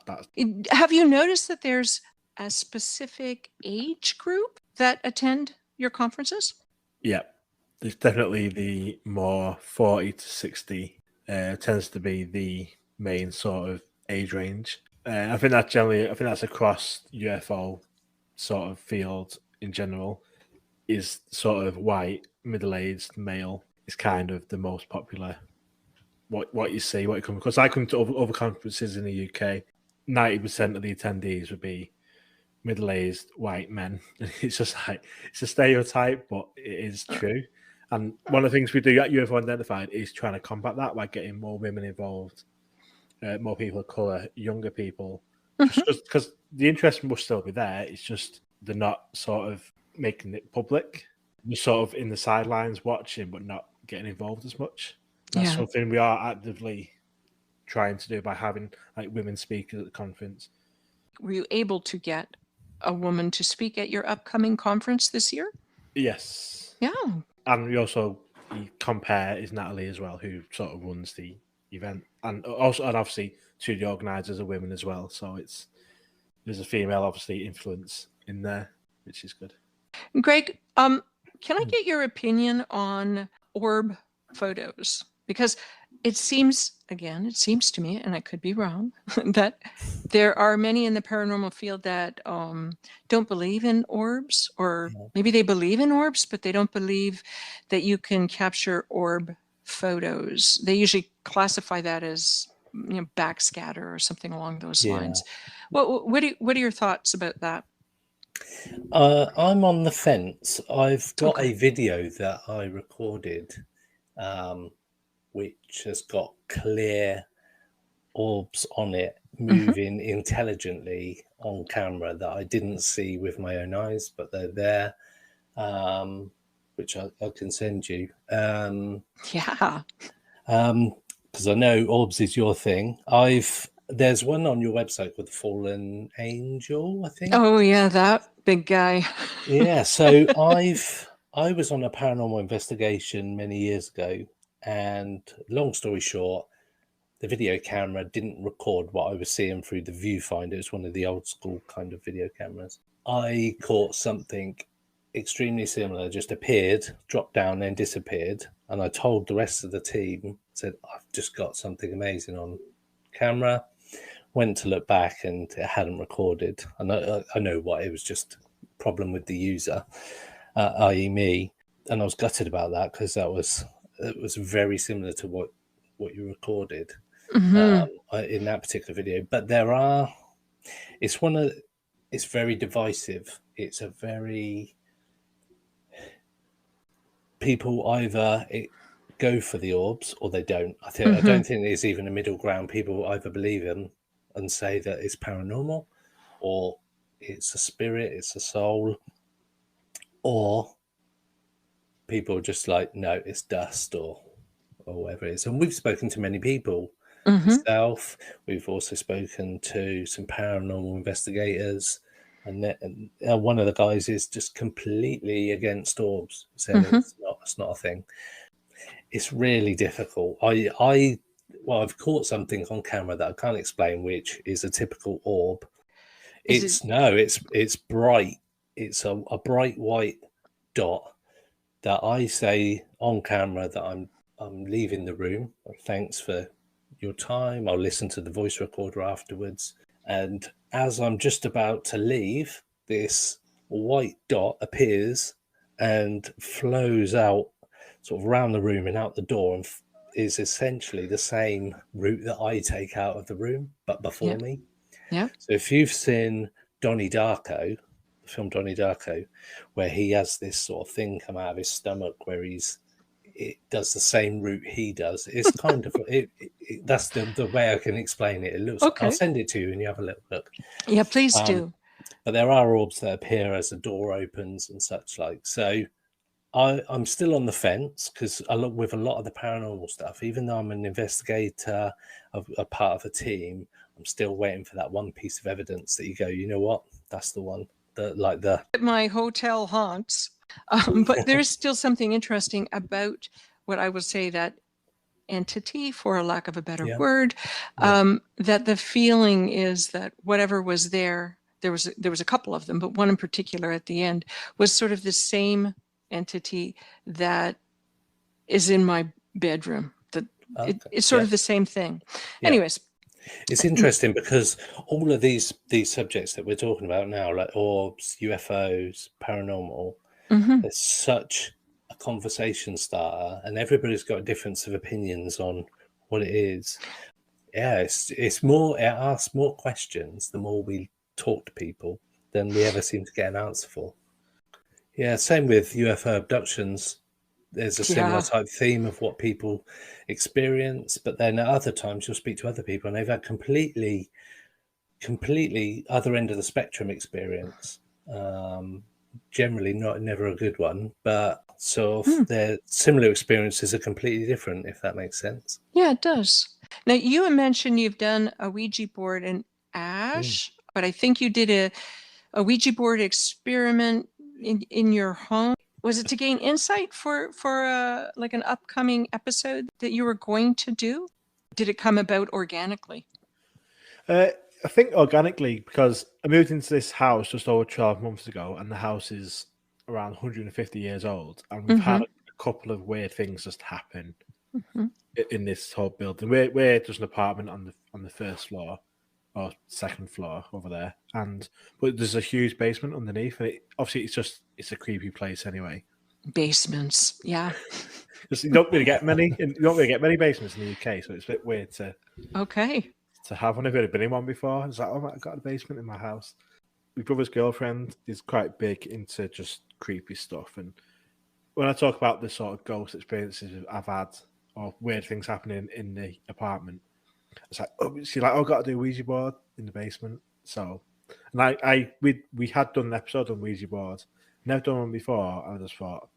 that's. Have you noticed that there's a specific age group that attend your conferences? Yeah, there's definitely the more 40 to 60 tends to be the main sort of age range. I think that's across UFO sort of field in general. Is sort of white, middle-aged male is kind of the most popular. What you see, what you come, because I come to other conferences in the UK, 90% of the attendees would be middle-aged white men. It's just like it's a stereotype, but it is true. And one of the things we do at UFO Identified is trying to combat that by getting more women involved, more people of colour, younger people, just because the interest will still be there. It's just they're not sort of making it public. They're sort of in the sidelines watching, but not getting involved as much. That's something we are actively trying to do by having like women speakers at the conference. Were you able to get a woman to speak at your upcoming conference this year? Yes. Yeah. And we also compare is Natalie as well, who sort of runs the event, and obviously two of the organisers are women as well. So there's a female obviously influence in there, which is good. Greg, can I get your opinion on orb photos? Because it seems to me, and I could be wrong, that there are many in the paranormal field that don't believe in orbs, or maybe they believe in orbs, but they don't believe that you can capture orb photos. They usually classify that as backscatter or something along those lines. What are your thoughts about that? I'm on the fence. I've got a video that I recorded, which has got clear orbs on it moving intelligently on camera that I didn't see with my own eyes, but they're there, which I can send you. Yeah. Because I know orbs is your thing. There's one on your website called the Fallen Angel, I think. Oh yeah, that big guy. Yeah. So I was on a paranormal investigation many years ago, and long story short, the video camera didn't record what I was seeing through the viewfinder. It was one of the old school kind of video cameras. I caught something extremely similar, just appeared, dropped down, then disappeared. And I told the rest of the team, said, I've just got something amazing on camera. Went to look back and it hadn't recorded. And I know what, it was just a problem with the user, i.e. me. And I was gutted about that, because it was very similar to what you recorded in that particular video. But it's very divisive. It's a very, people either go for the orbs or they don't. I don't think there's even a middle ground. People either believe in and say that it's paranormal, or it's a spirit, it's a soul, or people are just like, no, it's dust or whatever it is. And we've spoken to many people. Myself, we've also spoken to some paranormal investigators, and one of the guys is just completely against orbs, saying it's not a thing. It's really difficult. I've caught something on camera that I can't explain, which is a typical orb. It's bright. It's a bright white dot that I say on camera that I'm leaving the room. Thanks for your time. I'll listen to the voice recorder afterwards. And as I'm just about to leave, this white dot appears and flows out sort of around the room and out the door, and is essentially the same route that I take out of the room, but before me. Yeah. So if you've seen Donnie Darko, the film Donnie Darko, where he has this sort of thing come out of his stomach where it does the same route he does. It's kind of that's the way I can explain it. It looks. Okay. I'll send it to you and you have a little look. Yeah, please do. But there are orbs that appear as the door opens and such like. So I'm still on the fence because with a lot of the paranormal stuff, even though I'm an investigator, a part of a team, I'm still waiting for that one piece of evidence that you go, you know what, that's the one. My hotel haunts, but there's still something interesting about what I will say that entity, for a lack of a better word, that the feeling is that whatever was there was a couple of them, but one in particular at the end was sort of the same entity that is in my bedroom. It's sort of the same thing. Anyways, it's interesting because all of these subjects that we're talking about now, like orbs, UFOs, paranormal, there's such a conversation starter, and everybody's got a difference of opinions on what it is. Yeah, it's more. It asks more questions the more we talk to people than we ever seem to get an answer for. Yeah, same with UFO abductions. There's a similar type theme of what people experience, but then at other times you'll speak to other people and they've had completely other end of the spectrum experience. Generally never a good one, but sort of their similar experiences are completely different, if that makes sense. Yeah, it does. Now, you mentioned you've done a Ouija board in Ash, but I think you did a Ouija board experiment in your home. Was it to gain insight for like an upcoming episode that you were going to do? Did it come about organically? I think organically, because I moved into this house just over 12 months ago, and the house is around 150 years old, and we've had a couple of weird things just happen in this whole building. We're just an apartment on the first floor or second floor over there, but there's a huge basement underneath, and obviously it's a creepy place anyway. Basements, yeah. You don't really get many. You don't really get many basements in the UK, so it's a bit weird to have one. I've never been in one before. It's like, oh, I've got a basement in my house. My brother's girlfriend is quite big into just creepy stuff, and when I talk about the sort of ghost experiences I've had or weird things happening in the apartment, it's like, she's like, I've got to do a Ouija board in the basement. So, and we had done an episode on Ouija board, never done one before. I just thought,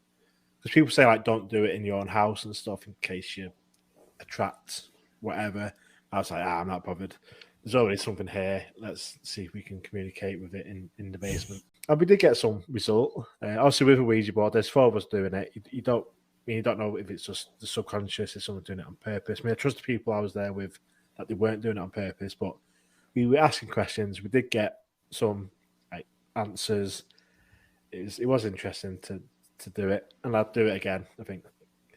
because people say like, don't do it in your own house and stuff in case you attract whatever. I was like, I'm not bothered. There's already something here. Let's see if we can communicate with it in the basement. And we did get some result. Obviously, with a Ouija board, there's 4 of us doing it. You don't know if it's just the subconscious, if someone's doing it on purpose. I mean, I trust the people I was there with that they weren't doing it on purpose, but we were asking questions. We did get some answers. It was interesting to do it, and I'd do it again. I think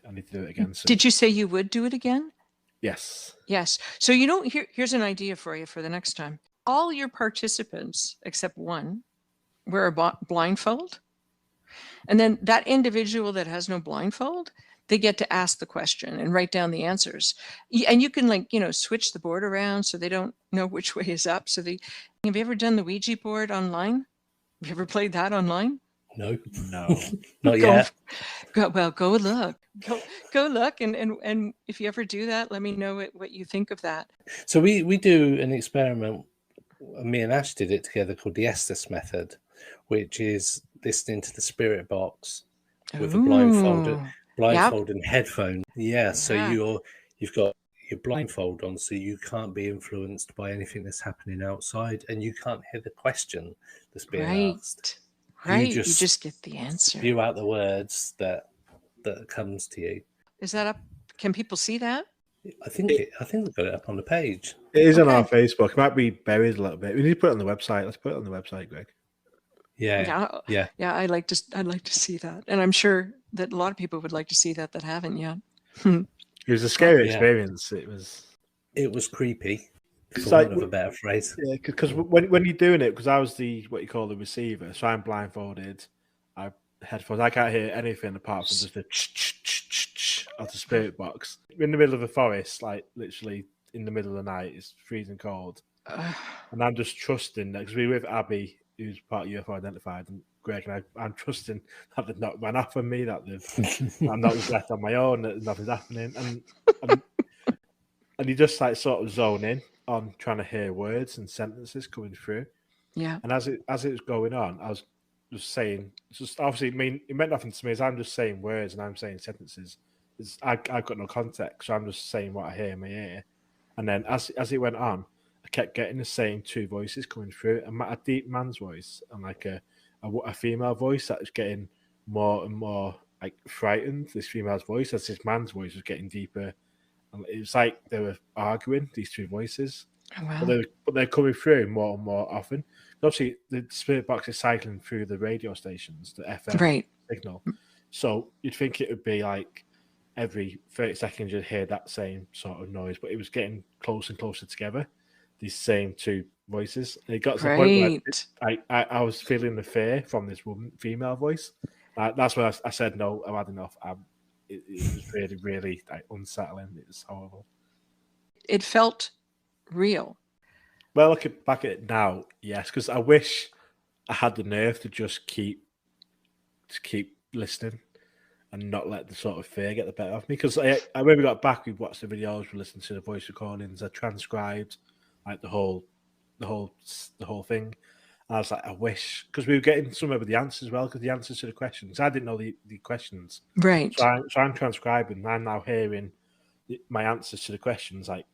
I need to do it again soon. Did you say you would do it again? Yes. So here's an idea for you for the next time. All your participants, except one, wear a blindfold. And then that individual that has no blindfold, they get to ask the question and write down the answers. And you can switch the board around so they don't know which way is up. Have you ever done the Ouija board online? Have you ever played that online? No, not yet. Go look. Go look, and if you ever do that, let me know what you think of that. So we do an experiment. Me and Ash did it together called the Estes method, which is listening to the spirit box with a blindfold and headphone. Yeah, so you've got your blindfold on, so you can't be influenced by anything that's happening outside, and you can't hear the question that's being asked. Right, you just get the answer. Spew out the words that comes to you. Is that up? Can people see that? I think we've got it up on the page. It is on our Facebook. It might be buried a little bit. We need to put it on the website. Let's put it on the website, Greg. Yeah. I'd like to see that, and I'm sure that a lot of people would like to see that haven't yet. It was a scary experience. It was creepy. For want of a better phrase. Yeah, because when you're doing it, because I was what you call the receiver, so I'm blindfolded. I headphones. I can't hear anything apart from just the ch of the spirit box. We're in the middle of a forest, like literally in the middle of the night. It's freezing cold, and I'm just trusting that because we're with Abby, who's part of UFO Identified, and Greg, and I'm trusting that they've not run off on me, that I'm not just left on my own, that nothing's happening, and you just like sort of zone in on trying to hear words and sentences coming through. Yeah. And as it was going on, I was just saying, just obviously, it meant nothing to me. As I'm just saying words and I'm saying sentences. I've got no context, so I'm just saying what I hear in my ear. And then as it went on, I kept getting the same two voices coming through, a deep man's voice and like a female voice that was getting more and more like frightened. This female's voice, as this man's voice was getting deeper, and it was like they were arguing, these two voices. Oh, wow. But they're coming through more and more often. Obviously, the spirit box is cycling through the radio stations, the FM signal. So you'd think it would be like every 30 seconds you'd hear that same sort of noise, but it was getting closer and closer together, these same two voices. And it got to the point where I was feeling the fear from this female voice. That's when I said, no, I've had enough. It was really, really like, unsettling. It was horrible. It felt real. Well, looking back at it now, yes, because I wish I had the nerve to just keep listening and not let the sort of fear get the better of me. Because when we got back, we watched the videos, we listened to the voice recordings, I transcribed like the whole thing. And I was like, I wish, because we were getting somewhere with the answers as well, because the answers to the questions, I didn't know the questions. Right. So I'm transcribing, and I'm now hearing my answers to the questions, like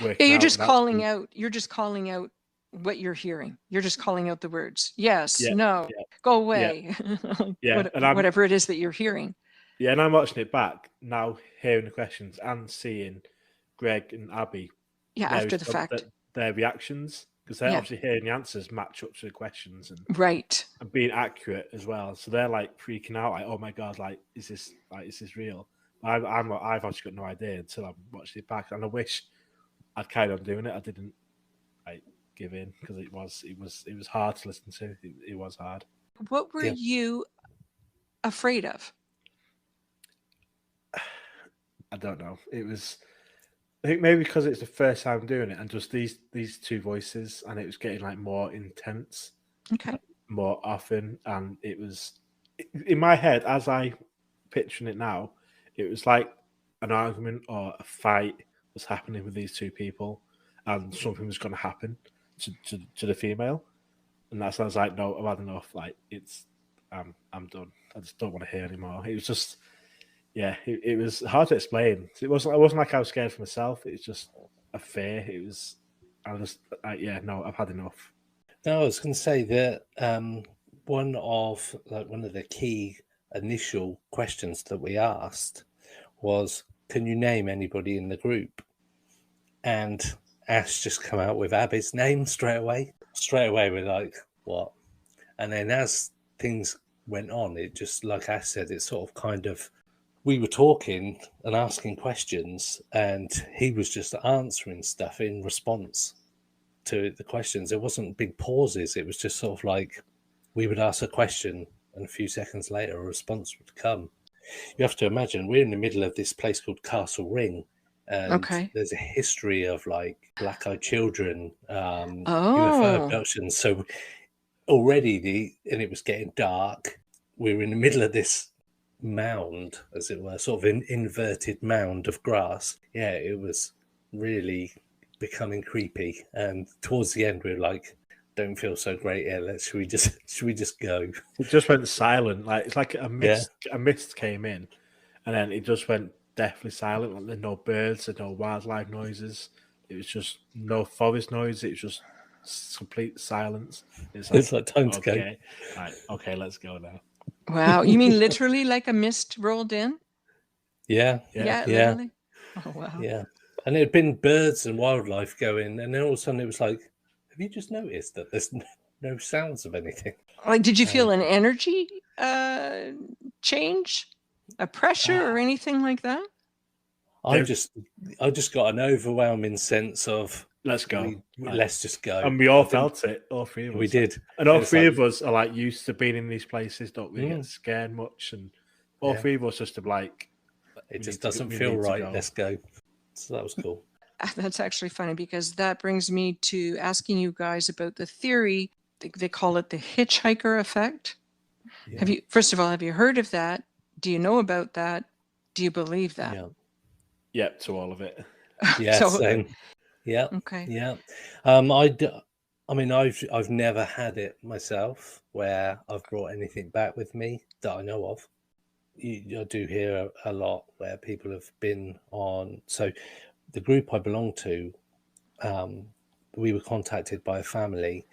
working you're out just calling out. You're just calling out what you're hearing. You're just calling out the words. Yes, no, go away. Whatever it is that you're hearing. Yeah, and I'm watching it back now, hearing the questions and seeing Greg and Abby. Yeah, after the fact, their reactions, because they're obviously hearing the answers match up to the questions and being accurate as well. So they're like freaking out, like, "Oh my god, like is this real?" I've actually got no idea until I watched it back, and I wish I'd carried on doing it. I didn't like give in because it was hard to listen to. It was hard. What were you afraid of? I don't know. It was, I think maybe because it's the first time doing it, and just these two voices, and it was getting like more intense, more often, and it was in my head as I picturing it now. It was like an argument or a fight was happening with these two people, and something was going to happen to the female, and that's when I was like, no, I've had enough. Like I'm done. I just don't want to hear anymore. It was just, it was hard to explain. It wasn't like I was scared for myself. It was just a fear. I've had enough. No, I was going to say that one of the key initial questions that we asked was, can you name anybody in the group? And Ash just come out with Abby's name straight away. We're like, what? And then as things went on, it just, like Ash said, it sort of kind of, we were talking and asking questions, and he was just answering stuff in response to the questions. It wasn't big pauses. It was just sort of like we would ask a question, and a few seconds later, a response would come. You have to imagine we're in the middle of this place called Castle Ring, and there's a history of like black-eyed children, UFO abductions. So already and it was getting dark. We were in the middle of this mound, as it were, sort of an inverted mound of grass. Yeah, it was really becoming creepy. And towards the end, we were like, don't feel so great here. Should we just go? It just went silent. Like it's like a mist came in, and then it just went deathly silent. Like, there's no birds, there's no wildlife noises. It was just no forest noise. It was just complete silence. It's like time to go. Right, okay, let's go now. Wow, you mean literally like a mist rolled in? Yeah. Literally? Oh wow. Yeah, and it had been birds and wildlife going, and then all of a sudden it was like, have you just noticed that there's no sounds of anything? Like, did you feel an energy change, a pressure, or anything like that? I just got an overwhelming sense of let's go. Let's just go. And we all felt it, all three of us. We did. And all three of us are like used to being in these places, don't we get scared much. And all three of us just are like, it just doesn't feel right. Let's go. So that was cool. That's actually funny, because that brings me to asking you guys about the theory. They call it the hitchhiker effect. Yeah. First of all, have you heard of that? Do you know about that? Do you believe that? Yeah, to all of it. Yeah, same. Yeah. Okay. Yeah. I mean, I've never had it myself where I've brought anything back with me that I know of. I do hear a lot where people have been on. So the group I belong to, we were contacted by a family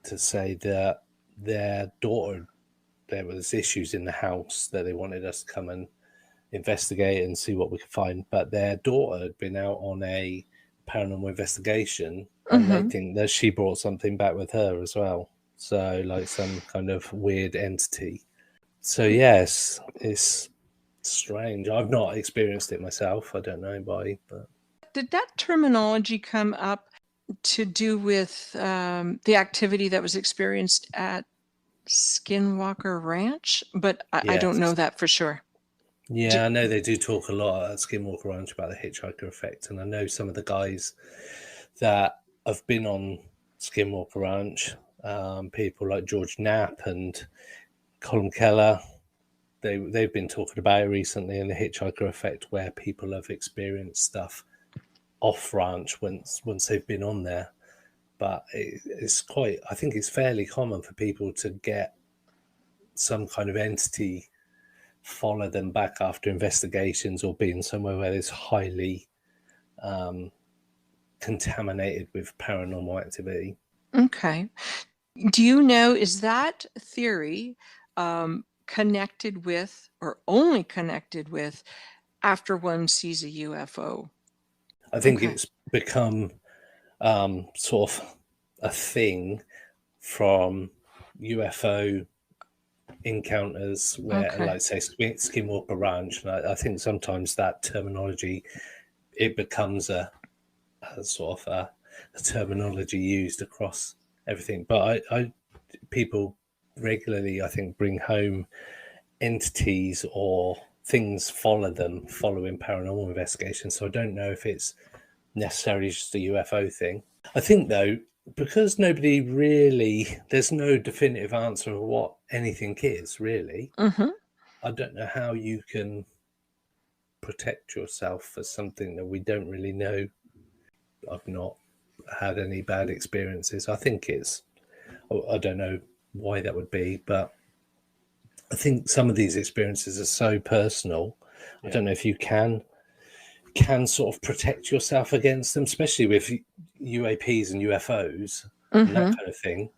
to say that their daughter, there was issues in the house that they wanted us to come and investigate and see what we could find. But their daughter had been out on a paranormal investigation, and they think that she brought something back with her as well. So like some kind of weird entity. So yes, it's strange. I've not experienced it myself. I don't know anybody, but did that terminology come up to do with the activity that was experienced at Skinwalker Ranch? But I don't know that for sure. Yeah, I know they do talk a lot at Skinwalker Ranch about the hitchhiker effect, and I know some of the guys that have been on Skinwalker Ranch, people like George Knapp and Colin Keller, they've been talking about it recently, and the hitchhiker effect, where people have experienced stuff off ranch once they've been on there. But I think it's fairly common for people to get some kind of entity follow them back after investigations, or being somewhere where it's highly contaminated with paranormal activity. Okay. Do you know, is that theory connected with, or only connected with, after one sees a UFO? I think it's become sort of a thing from UFO encounters where, like say, Skinwalker Ranch, and I think sometimes that terminology, it becomes a sort of a terminology used across everything. But I people regularly, I think, bring home entities or things following paranormal investigations. So I don't know if it's necessarily just a UFO thing. I think though, because there's no definitive answer of what anything is really. I don't know how you can protect yourself for something that we don't really know. I've not had any bad experiences. I think I don't know why that would be, but I think some of these experiences are so personal. I don't know if you can sort of protect yourself against them, especially with UAPs and UFOs and that kind of thing.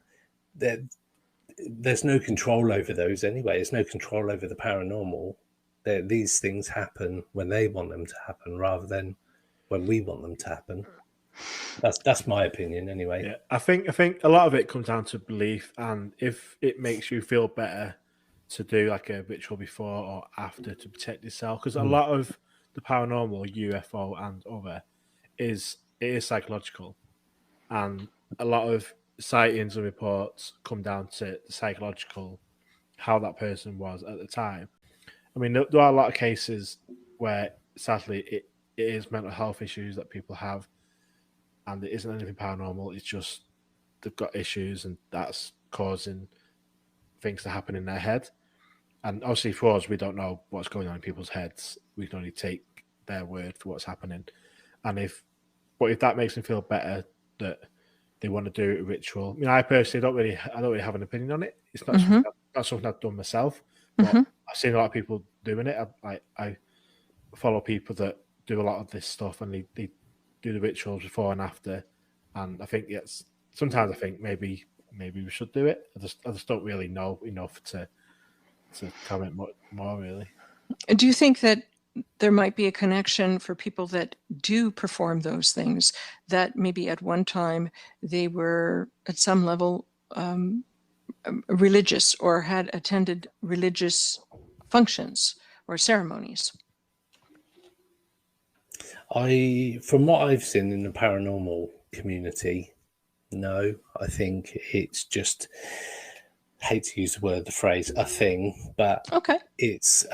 There's no control over those anyway. There's no control over the paranormal. These things happen when they want them to happen, rather than when we want them to happen. That's my opinion anyway. Yeah, I think a lot of it comes down to belief, and if it makes you feel better to do like a ritual before or after to protect yourself, because a lot of the paranormal, UFO and other, it is psychological, and a lot of sightings and reports come down to the psychological, how that person was at the time. I mean, there are a lot of cases where sadly it is mental health issues that people have, and it isn't anything paranormal. It's just they've got issues, and that's causing things to happen in their head. And obviously for us, we don't know what's going on in people's heads. We can only take their word for what's happening. And if that makes them feel better that they want to do a ritual. I mean, I personally don't really have an opinion on it. It's not something I've done myself, but I've seen a lot of people doing it. I follow people that do a lot of this stuff, and they do the rituals before and after. And I think sometimes I think maybe we should do it. I just don't really know enough to comment more really. Do you think that there might be a connection for people that do perform those things, that maybe at one time they were at some level religious, or had attended religious functions or ceremonies? From what I've seen in the paranormal community, no. I think it's just, hate to use the phrase a thing, but it's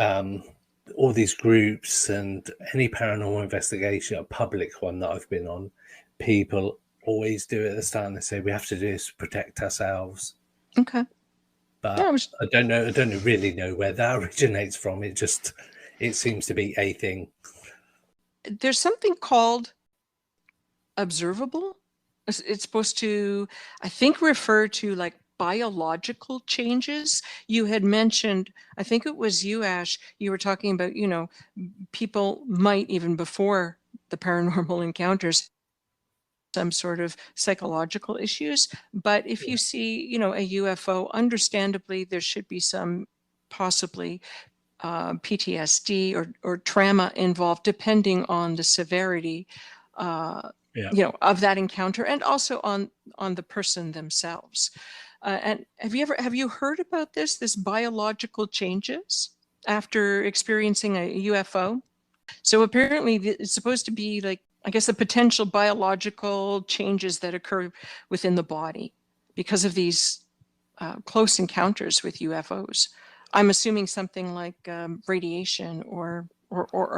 all these groups, and any paranormal investigation, a public one that I've been on, people always do it at the start, and they say we have to do this to protect ourselves. But I don't really know where that originates from. It seems to be a thing. There's something called observable. It's supposed to, I think, refer to like biological changes. You had mentioned, I think it was you, Ash, you were talking about, people might, even before the paranormal encounters, some sort of psychological issues. But if you see, a UFO, understandably, there should be some possibly PTSD or trauma involved, depending on the severity, of that encounter, and also on the person themselves. And have you heard about this biological changes after experiencing a UFO? So apparently it's supposed to be like, I guess, the potential biological changes that occur within the body because of these close encounters with UFOs. I'm assuming something like radiation or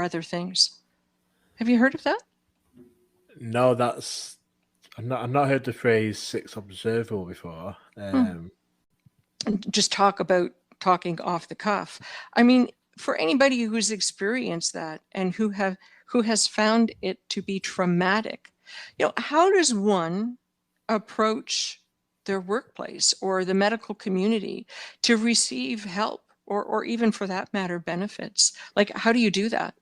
other things. Have you heard of that? No, I've not heard the phrase "sixth observable" before. Just talking off the cuff. I mean, for anybody who's experienced that and who has found it to be traumatic, how does one approach their workplace or the medical community to receive help or even, for that matter, benefits? Like, how do you do that?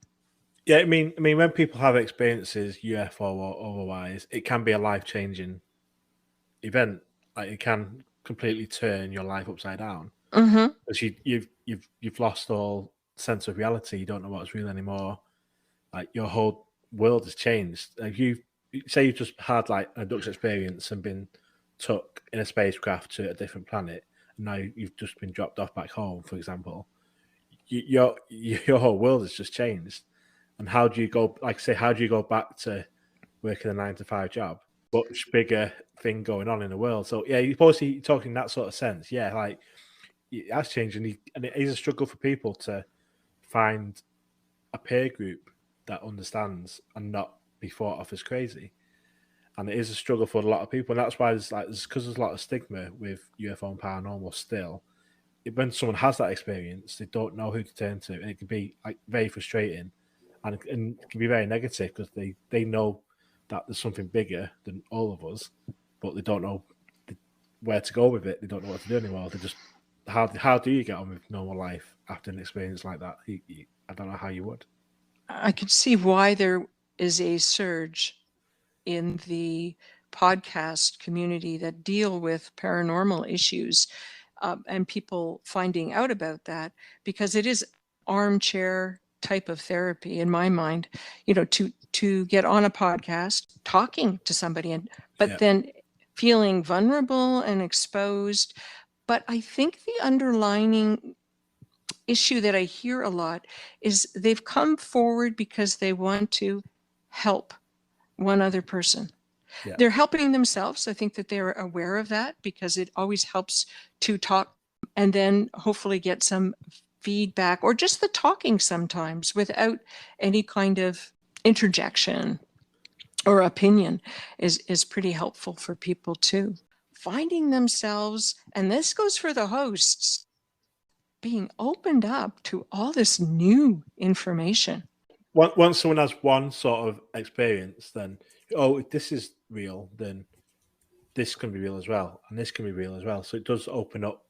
Yeah, I mean, when people have experiences, UFO or otherwise, it can be a life-changing event. Like, it can completely turn your life upside down. Because you've lost all sense of reality. You don't know what's real anymore. Like, your whole world has changed. If you say you've just had like an abduction experience and been took in a spacecraft to a different planet, and now you've just been dropped off back home, for example, your whole world has just changed. And how do you go? Like, say, how do you go back to working a 9-to-5 job? Much bigger thing going on in the world. So yeah, you're supposed talking that sort of sense. Yeah, like, that's changing, and it is a struggle for people to find a peer group that understands and not be thought of as crazy. And it is a struggle for a lot of people, and that's why there's a lot of stigma with UFO and paranormal still. When someone has that experience, they don't know who to turn to, and it can be like very frustrating, and it can be very negative because they know that there's something bigger than all of us, but they don't know where to go with it. They don't know what to do anymore. They just how do you get on with normal life after an experience like that? I don't know how you would. I could see why there is a surge in the podcast community that deal with paranormal issues, and people finding out about that, because it is armchair type of therapy in my mind, to get on a podcast talking to somebody, but then feeling vulnerable and exposed. But I think the underlying issue that I hear a lot is they've come forward because they want to help one other person. Yeah. They're helping themselves. I think that they're aware of that, because it always helps to talk and then hopefully get some feedback, or just the talking sometimes without any kind of interjection or opinion is pretty helpful for people too. Finding themselves, and this goes for the hosts, being opened up to all this new information. Once someone has one sort of experience, then, if this is real, then this can be real as well, and this can be real as well. So it does open up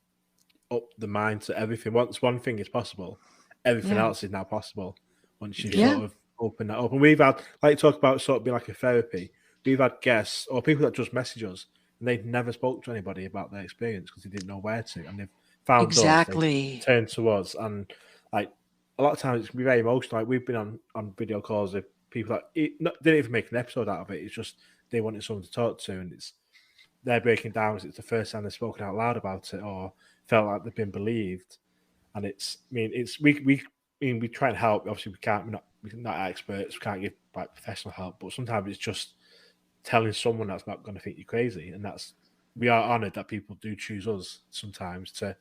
the mind to everything. Once one thing is possible, everything else is now possible. Once you sort of open that up. And we've had, like, talk about sort of being like a therapy. We've had guests or people that just message us, and they've never spoke to anybody about their experience because they didn't know where to, and they've found us, they turned to us, and like a lot of times it can be very emotional. Like, we've been on video calls with people that didn't even make an episode out of it. It's just they wanted someone to talk to, and they're breaking down because it's the first time they've spoken out loud about it or felt like they've been believed. And we try and help. Obviously, we're not experts. We can't give like professional help, but sometimes it's just telling someone that's not going to think you're crazy, and we are honoured that people do choose us sometimes to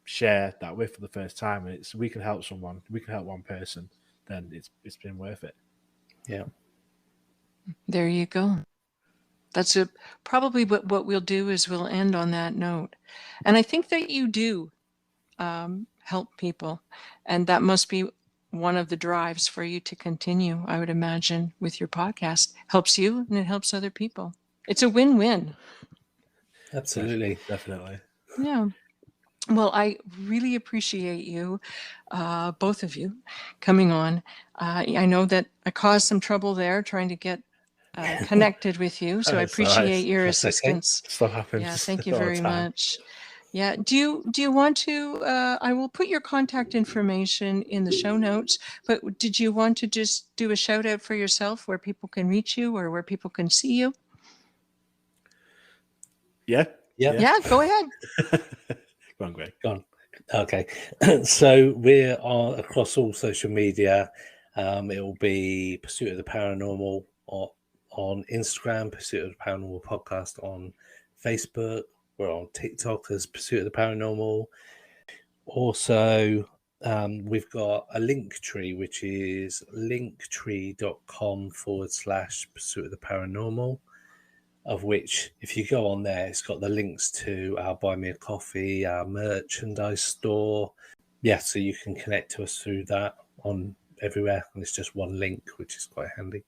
share that with for the first time. And we can help someone, we can help one person, then it's been worth it. Yeah. There you go. That's probably what we'll do is we'll end on that note. And I think that you do help people, and that must be one of the drives for you to continue, I would imagine, with your podcast. Helps you and it helps other people. It's a win-win. Absolutely. Definitely. Yeah. Well, I really appreciate you, both of you, coming on. I know that I caused some trouble there trying to get connected with you, so I appreciate your That's okay. assistance. Stuff happens. Yeah, thank you all the very time. much. Yeah, do you want to? I will put your contact information in the show notes. But did you want to just do a shout out for yourself, where people can reach you or where people can see you? Yeah. Yep. Yeah, go ahead. Go on, Greg. Go on. Okay. So we're across all social media. It will be Pursuit of the Paranormal on Instagram, Pursuit of the Paranormal Podcast on Facebook. We're on TikTok as Pursuit of the Paranormal. Also, we've got a link tree, which is linktree.com/Pursuit of the Paranormal, of which, if you go on there, it's got the links to our Buy Me a Coffee, our merchandise store. Yeah, so you can connect to us through that on everywhere. And it's just one link, which is quite handy.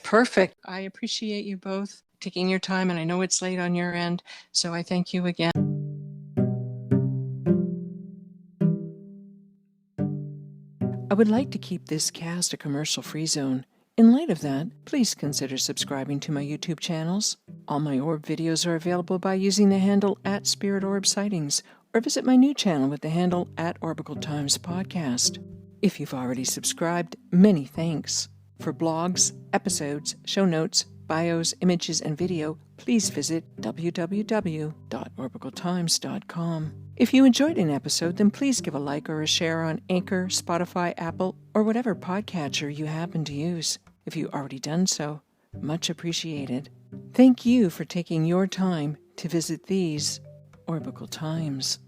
Perfect. I appreciate you both taking your time, and I know it's late on your end, so I thank you again. I would like to keep this cast a commercial-free zone. In light of that, please consider subscribing to my YouTube channels. All my orb videos are available by using the handle @SpiritOrbSightings, or visit my new channel with the handle @Orbicle Times Podcast. If you've already subscribed, many thanks. For blogs, episodes, show notes, bios, images, and video, please visit www.orbicletimes.com. If you enjoyed an episode, then please give a like or a share on Anchor, Spotify, Apple, or whatever podcatcher you happen to use. If you've already done so, much appreciated. Thank you for taking your time to visit these Orbicle Times.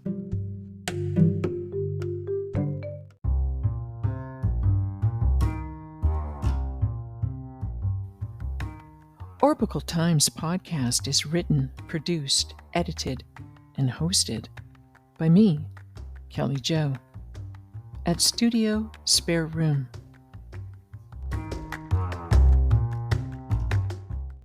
Orbicle Times Podcast is written, produced, edited, and hosted by me, Kelly Jo, at Studio Spare Room.